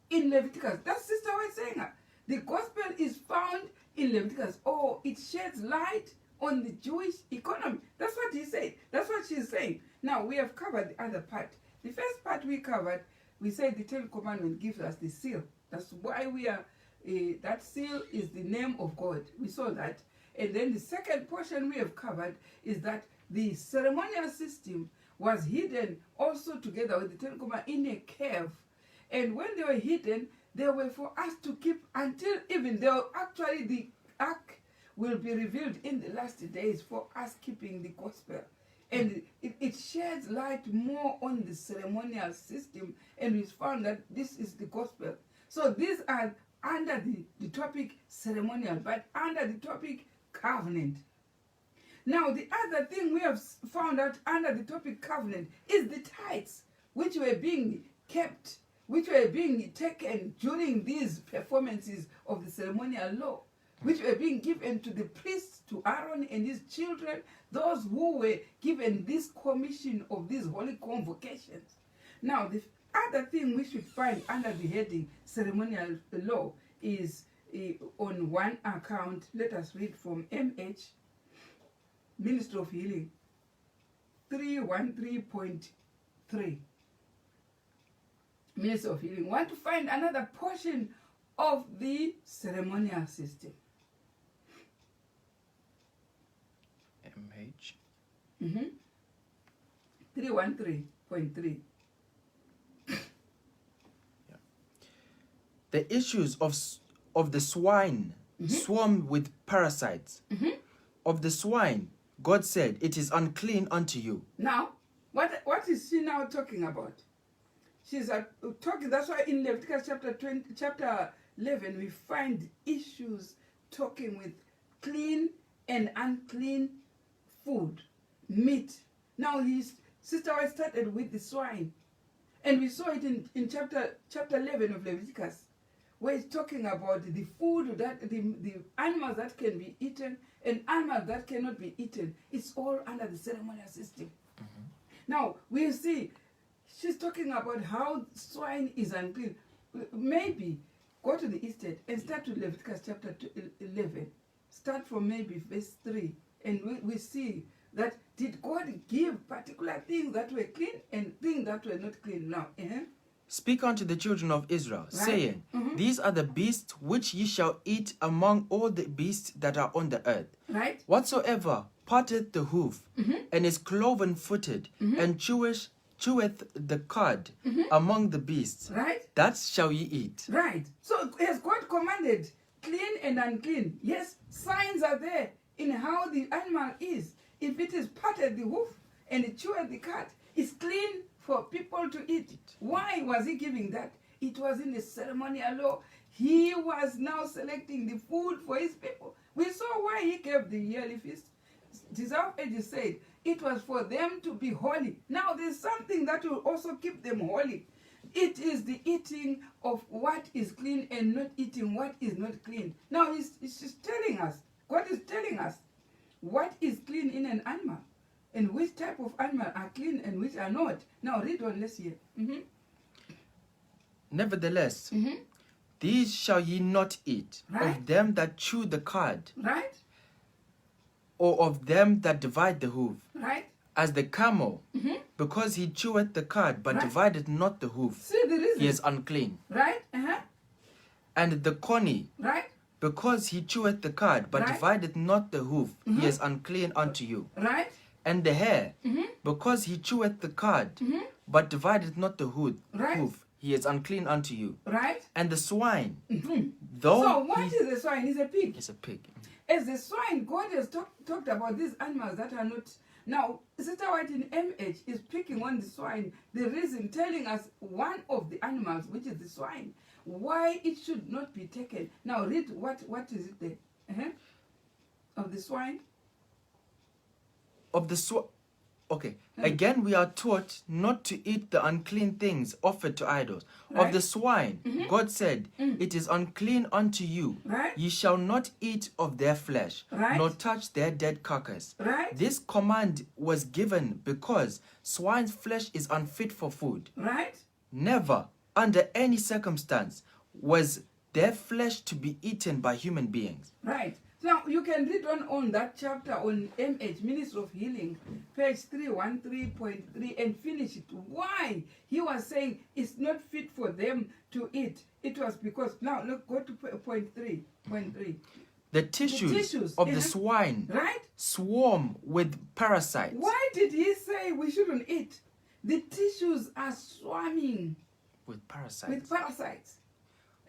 Speaker 1: in Leviticus. That's Sister White saying that. The gospel is found in Leviticus. Oh, it sheds light on the Jewish economy. That's what he said. That's what she's saying. Now we have covered the other part. The first part we covered, we said the Ten Commandments gives us the seal. That's why we are, that seal is the name of God. We saw that. And then the second portion we have covered is that the ceremonial system was hidden also together with the Ten Commandments in a cave. And when they were hidden, they were for us to keep until even the ark will be revealed in the last days, for us keeping the gospel. And it sheds light more on the ceremonial system, and we found that this is the gospel. So these are under the topic ceremonial, but under the topic covenant. Now, the other thing we have found out under the topic covenant is the tithes, which were being kept, which were being taken during these performances of the ceremonial law, which were being given to the priests, to Aaron and his children, those who were given this commission of these holy convocations. Now, the other thing we should find under the heading ceremonial law is on one account. Let us read from MH, Ministry of Healing, 313.3. Ministry of Healing. Want to find another portion of the ceremonial system.
Speaker 2: MH.
Speaker 1: 313.3.
Speaker 2: The issues of the swine swarm with parasites. Of the swine, God said, it is unclean unto you.
Speaker 1: Now, what is she now talking about? She's talking, that's why in Leviticus chapter 11, we find issues talking with clean and unclean food, meat. Now, Sister White started with the swine. And we saw it in chapter 11 of Leviticus, where it's talking about the food, that the animals that can be eaten and animals that cannot be eaten. It's all under the ceremonial system. Now, we see she's talking about how swine is unclean. Maybe go to the Eastern and start with Leviticus chapter 11. Start from maybe verse 3. And we see that did God give particular things that were clean and things that were not clean? Now,
Speaker 2: Speak unto the children of Israel,
Speaker 1: Right.
Speaker 2: saying, These are the beasts which ye shall eat among all the beasts that are on the earth.
Speaker 1: right?
Speaker 2: Whatsoever parteth the hoof, and is cloven-footed, and cheweth the cud among the beasts,
Speaker 1: Right?
Speaker 2: that shall ye eat.
Speaker 1: Right. So has God commanded clean and unclean? Yes, signs are there in how the animal is. If it is parted the hoof and it chewed the cud, it's clean for people to eat. Why was he giving that? It was in the ceremonial law. He was now selecting the food for his people. We saw why he gave the yearly feast. Deserve Ages said it was for them to be holy. Now there's something that will also keep them holy. It is the eating of what is clean and not eating what is not clean. Now he's telling us, God is telling us what is clean in an animal and which type of animal are clean and which are not. Now read on, let's hear.
Speaker 2: Nevertheless, these shall ye not eat,
Speaker 1: Right.
Speaker 2: of them that chew the cud,
Speaker 1: Right?
Speaker 2: or of them that divide the hoof.
Speaker 1: Right?
Speaker 2: As the camel, because he cheweth the cud, but
Speaker 1: Right.
Speaker 2: divideth not the hoof,
Speaker 1: See the reason.
Speaker 2: he is unclean.
Speaker 1: Right?
Speaker 2: And the coney,
Speaker 1: Right?
Speaker 2: because he cheweth the cud, but
Speaker 1: Right.
Speaker 2: divideth not the hoof, he is unclean unto you.
Speaker 1: Right?
Speaker 2: And the hare, because he cheweth the cud, but divideth not the
Speaker 1: Right.
Speaker 2: hoof, he is unclean unto you.
Speaker 1: Right?
Speaker 2: And the swine, though
Speaker 1: So what
Speaker 2: he
Speaker 1: is the swine? It's a pig.
Speaker 2: is a pig.
Speaker 1: As the swine, God has talked about these animals that are not. Now, Sister White in MH is picking on the swine. The reason, telling us one of the animals, which is the swine, why it should not be taken. Now, read what is it there? Of the swine.
Speaker 2: Of the Okay. Again, we are taught not to eat the unclean things offered to idols.
Speaker 1: Right.
Speaker 2: Of the swine, God said, It is unclean unto you.
Speaker 1: Right.
Speaker 2: Ye shall not eat of their flesh,
Speaker 1: Right.
Speaker 2: nor touch their dead carcass.
Speaker 1: Right?
Speaker 2: This command was given because swine's flesh is unfit for food.
Speaker 1: Right?
Speaker 2: Never, under any circumstance, was their flesh to be eaten by human beings.
Speaker 1: Right. Now, you can read on that chapter on MH, Ministry of Healing, page 313.3, and finish it. Why? He was saying it's not fit for them to eat. It was because, now, look, go to point 3.
Speaker 2: The tissues of the swine
Speaker 1: Right?
Speaker 2: swarm with parasites.
Speaker 1: Why did he say we shouldn't eat? The tissues are swarming
Speaker 2: With parasites.
Speaker 1: with parasites.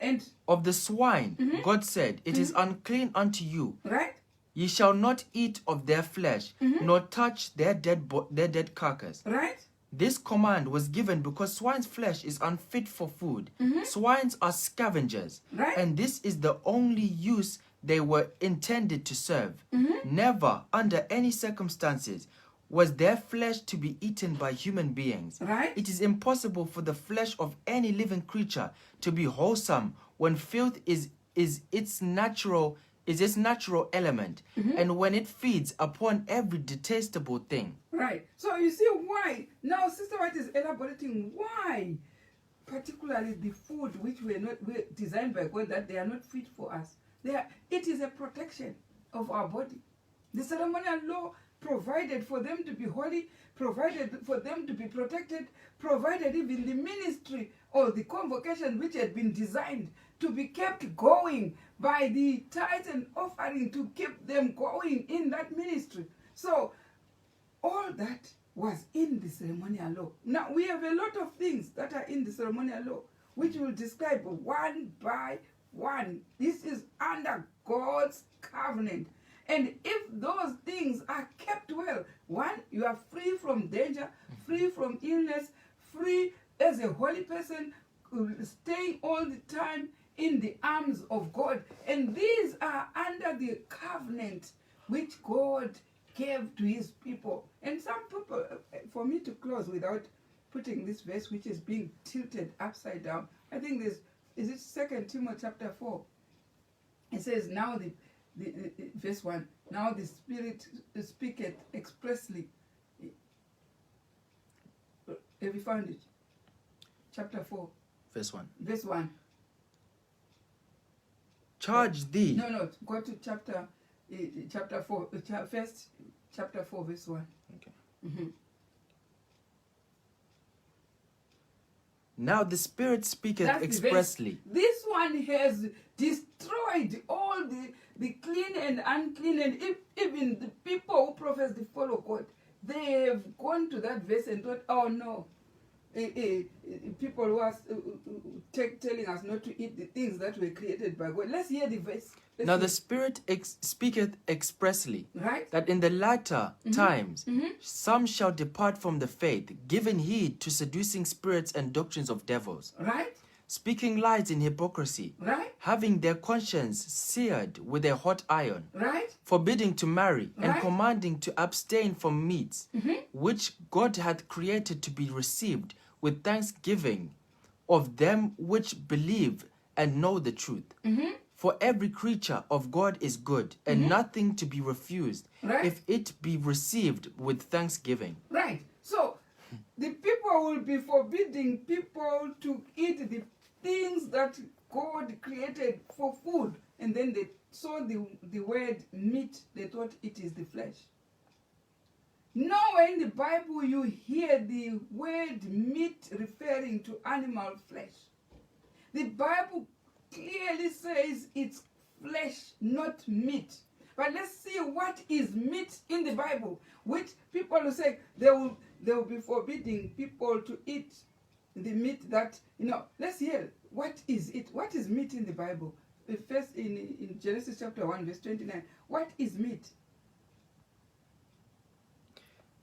Speaker 1: And
Speaker 2: Of the swine, God said, it is unclean unto you.
Speaker 1: right?
Speaker 2: Ye shall not eat of their flesh, nor touch their dead carcass.
Speaker 1: Right?
Speaker 2: This command was given because swine's flesh is unfit for food. Swines are scavengers,
Speaker 1: Right.
Speaker 2: and this is the only use they were intended to serve. Never, under any circumstances, was their flesh to be eaten by human beings.
Speaker 1: Right.
Speaker 2: It is impossible for the flesh of any living creature to be wholesome when filth is its natural element, and when it feeds upon every detestable thing.
Speaker 1: Right. So you see why now Sister White is elaborating why particularly the food which were designed by God, that they are not fit for us. It is a protection of our body. The ceremonial law provided for them to be holy, provided for them to be protected, provided even the ministry or the convocation which had been designed to be kept going by the tithe and offering to keep them going in that ministry. So all that was in the ceremonial law. Now we have a lot of things that are in the ceremonial law which we'll describe one by one. This is under God's covenant. And if those things are kept well, one, you are free from danger, free from illness, free as a holy person, staying all the time in the arms of God. And these are under the covenant which God gave to his people. And some people, for me to close without putting this verse which is being tilted upside down, I think is it 2 Timothy chapter 4. It says, now the verse 1, now the Spirit speaketh expressly. Have you found it? Chapter 4.
Speaker 2: Verse 1.
Speaker 1: Verse 1.
Speaker 2: Charge thee.
Speaker 1: No, go to chapter 4, first chapter 4, verse 1.
Speaker 2: Okay.
Speaker 1: Mm-hmm.
Speaker 2: Now the Spirit speaketh
Speaker 1: That's
Speaker 2: expressly.
Speaker 1: This one has destroyed all the clean and unclean, and even the people who profess to follow God, they have gone to that verse and thought, oh no, people who are telling us not to eat the things that were created by God. Let's hear the verse.
Speaker 2: Now the Spirit speaketh expressly,
Speaker 1: right,
Speaker 2: that in the latter times some shall depart from the faith, giving heed to seducing spirits and doctrines of devils,
Speaker 1: right,
Speaker 2: speaking lies in hypocrisy,
Speaker 1: right,
Speaker 2: having their conscience seared with a hot iron,
Speaker 1: right,
Speaker 2: forbidding to marry, and
Speaker 1: Right.
Speaker 2: commanding to abstain from meats, which God hath created to be received with thanksgiving of them which believe and know the truth. For every creature of God is good, and nothing to be refused,
Speaker 1: Right.
Speaker 2: if it be received with thanksgiving.
Speaker 1: right. So the people will be forbidding people to eat the things that God created for food, and then they saw the word meat, they thought it is the flesh. Nowhere in the Bible you hear the word meat referring to animal flesh. The Bible clearly says it's flesh, not meat. But let's see what is meat in the Bible, which people will say they will be forbidding people to eat the meat that, let's hear what is it. What is meat in the Bible? First in Genesis chapter 1 verse 29. What is meat?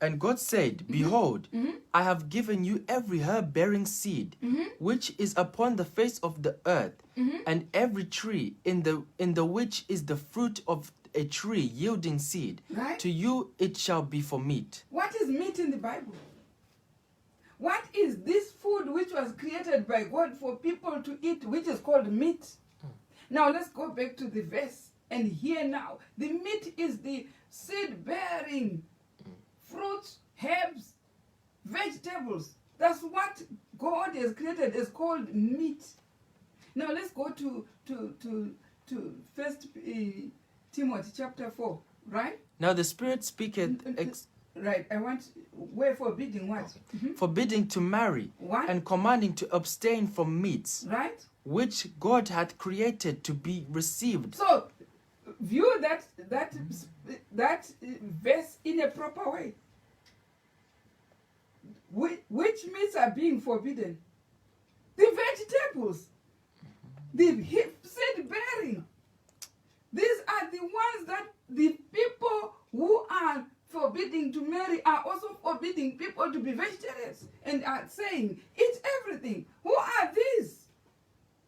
Speaker 2: And God said, Behold, I have given you every herb bearing seed, which is upon the face of the earth, and every tree in the which is the fruit of a tree yielding seed.
Speaker 1: Right.
Speaker 2: To you it shall be for meat.
Speaker 1: What is meat in the Bible? What is this food which was created by God for people to eat, which is called meat? Now let's go back to the verse and hear now. The meat is the seed-bearing fruits, herbs, vegetables. That's what God has created is called meat. Now let's go to First Timothy chapter 4, right?
Speaker 2: Now the Spirit speaketh
Speaker 1: Right, we're forbidding what?
Speaker 2: forbidding to marry,
Speaker 1: What?
Speaker 2: and commanding to abstain from meats,
Speaker 1: Right?
Speaker 2: which God hath created to be received.
Speaker 1: So, view that verse in a proper way. Which meats are being forbidden? The vegetables. the seed bearing. These are the ones that the people who are forbidding to marry are also forbidding people to be vegetarians and are saying, eat everything. Who are these?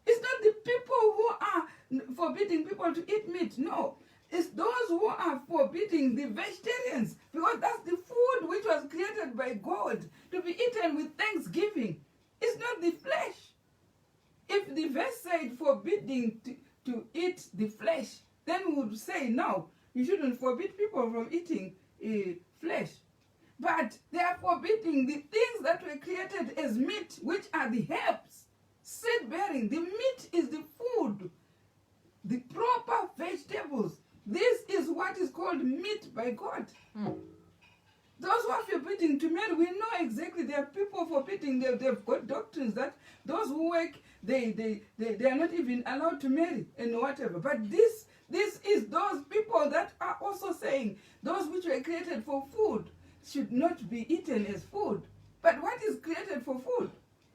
Speaker 1: It's not the people who are forbidding people to eat meat. No. It's those who are forbidding the vegetarians, because that's the food which was created by God to be eaten with thanksgiving. It's not the flesh. If the verse said forbidding to eat the flesh, then we would say, no, you shouldn't forbid people from eating flesh. But they are forbidding the things that were created as meat, which are the herbs, seed bearing. The meat is the food, the proper vegetables. This is what is called meat by God. Those who are forbidding to marry, we know exactly there are people forbidding. They've got doctrines that those who work, they are not even allowed to marry and whatever. But this is those people that are also saying those which were created for food should not be eaten as food. But what is created for food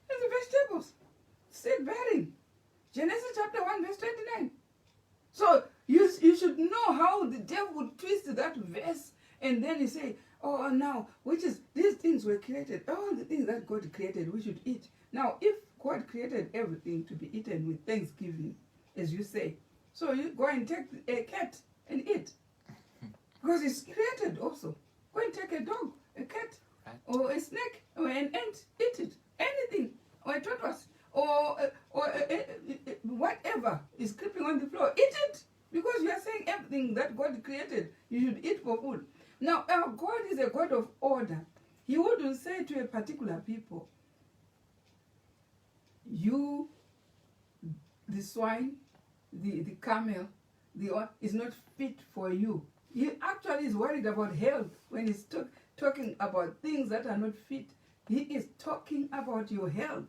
Speaker 1: is the vegetables, seed bearing. Genesis chapter 1 verse 29. So you should know how the devil would twist that verse, and then he say, oh, now, which is, these things were created, all the things that God created, we should eat. Now, if God created everything to be eaten with thanksgiving, as you say, so you go and take a cat and eat. Because it's created also. Go and take a dog, a cat, or a snake, or an ant, eat it. Anything, or a tortoise, or whatever is creeping on the floor, eat it. Because you are saying everything that God created, you should eat for food. Now, our God is a God of order. He wouldn't say to a particular people, you, the swine, the camel, is not fit for you. He actually is worried about health when he's talking about things that are not fit. He is talking about your health.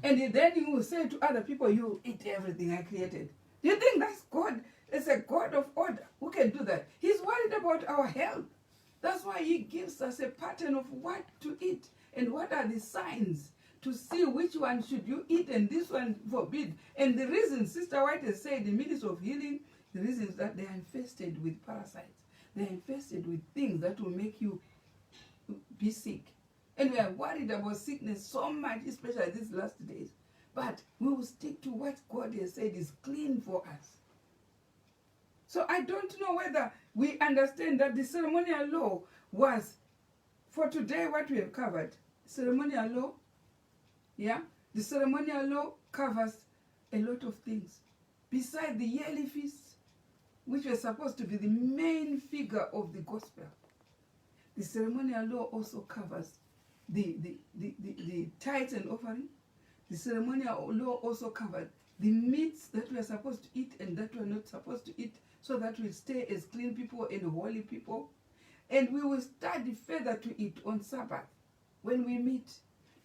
Speaker 1: And then he will say to other people, you eat everything I created. Do you think that's God? It's a God of order who can do that. He's worried about our health. That's why he gives us a pattern of what to eat and what are the signs to see which one should you eat and this one forbid. And the reason, Sister White has said, the ministry of healing, the reason is that they are infested with parasites. They are infested with things that will make you be sick. And we are worried about sickness so much, especially these last days. But we will stick to what God has said is clean for us. So I don't know whether we understand that the ceremonial law was, for today what we have covered, ceremonial law, yeah? The ceremonial law covers a lot of things. Besides the yearly feasts, which were supposed to be the main figure of the gospel, the ceremonial law also covers the tithes and offering. The ceremonial law also covered the meats that we are supposed to eat and that we are not supposed to eat, so that we stay as clean people and holy people. And we will study further to it on Sabbath when we meet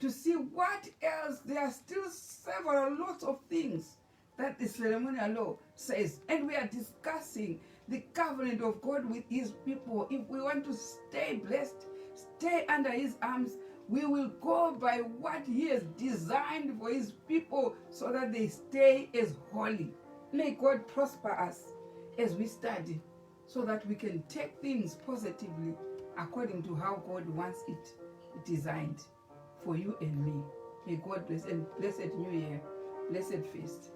Speaker 1: to see what else. There are still several lots of things that the ceremonial law says. And we are discussing the covenant of God with his people. If we want to stay blessed, stay under his arms, we will go by what he has designed for his people so that they stay as holy. May God prosper us as we study so that we can take things positively according to how God wants it designed for you and me. May God bless, and blessed New Year, blessed feast.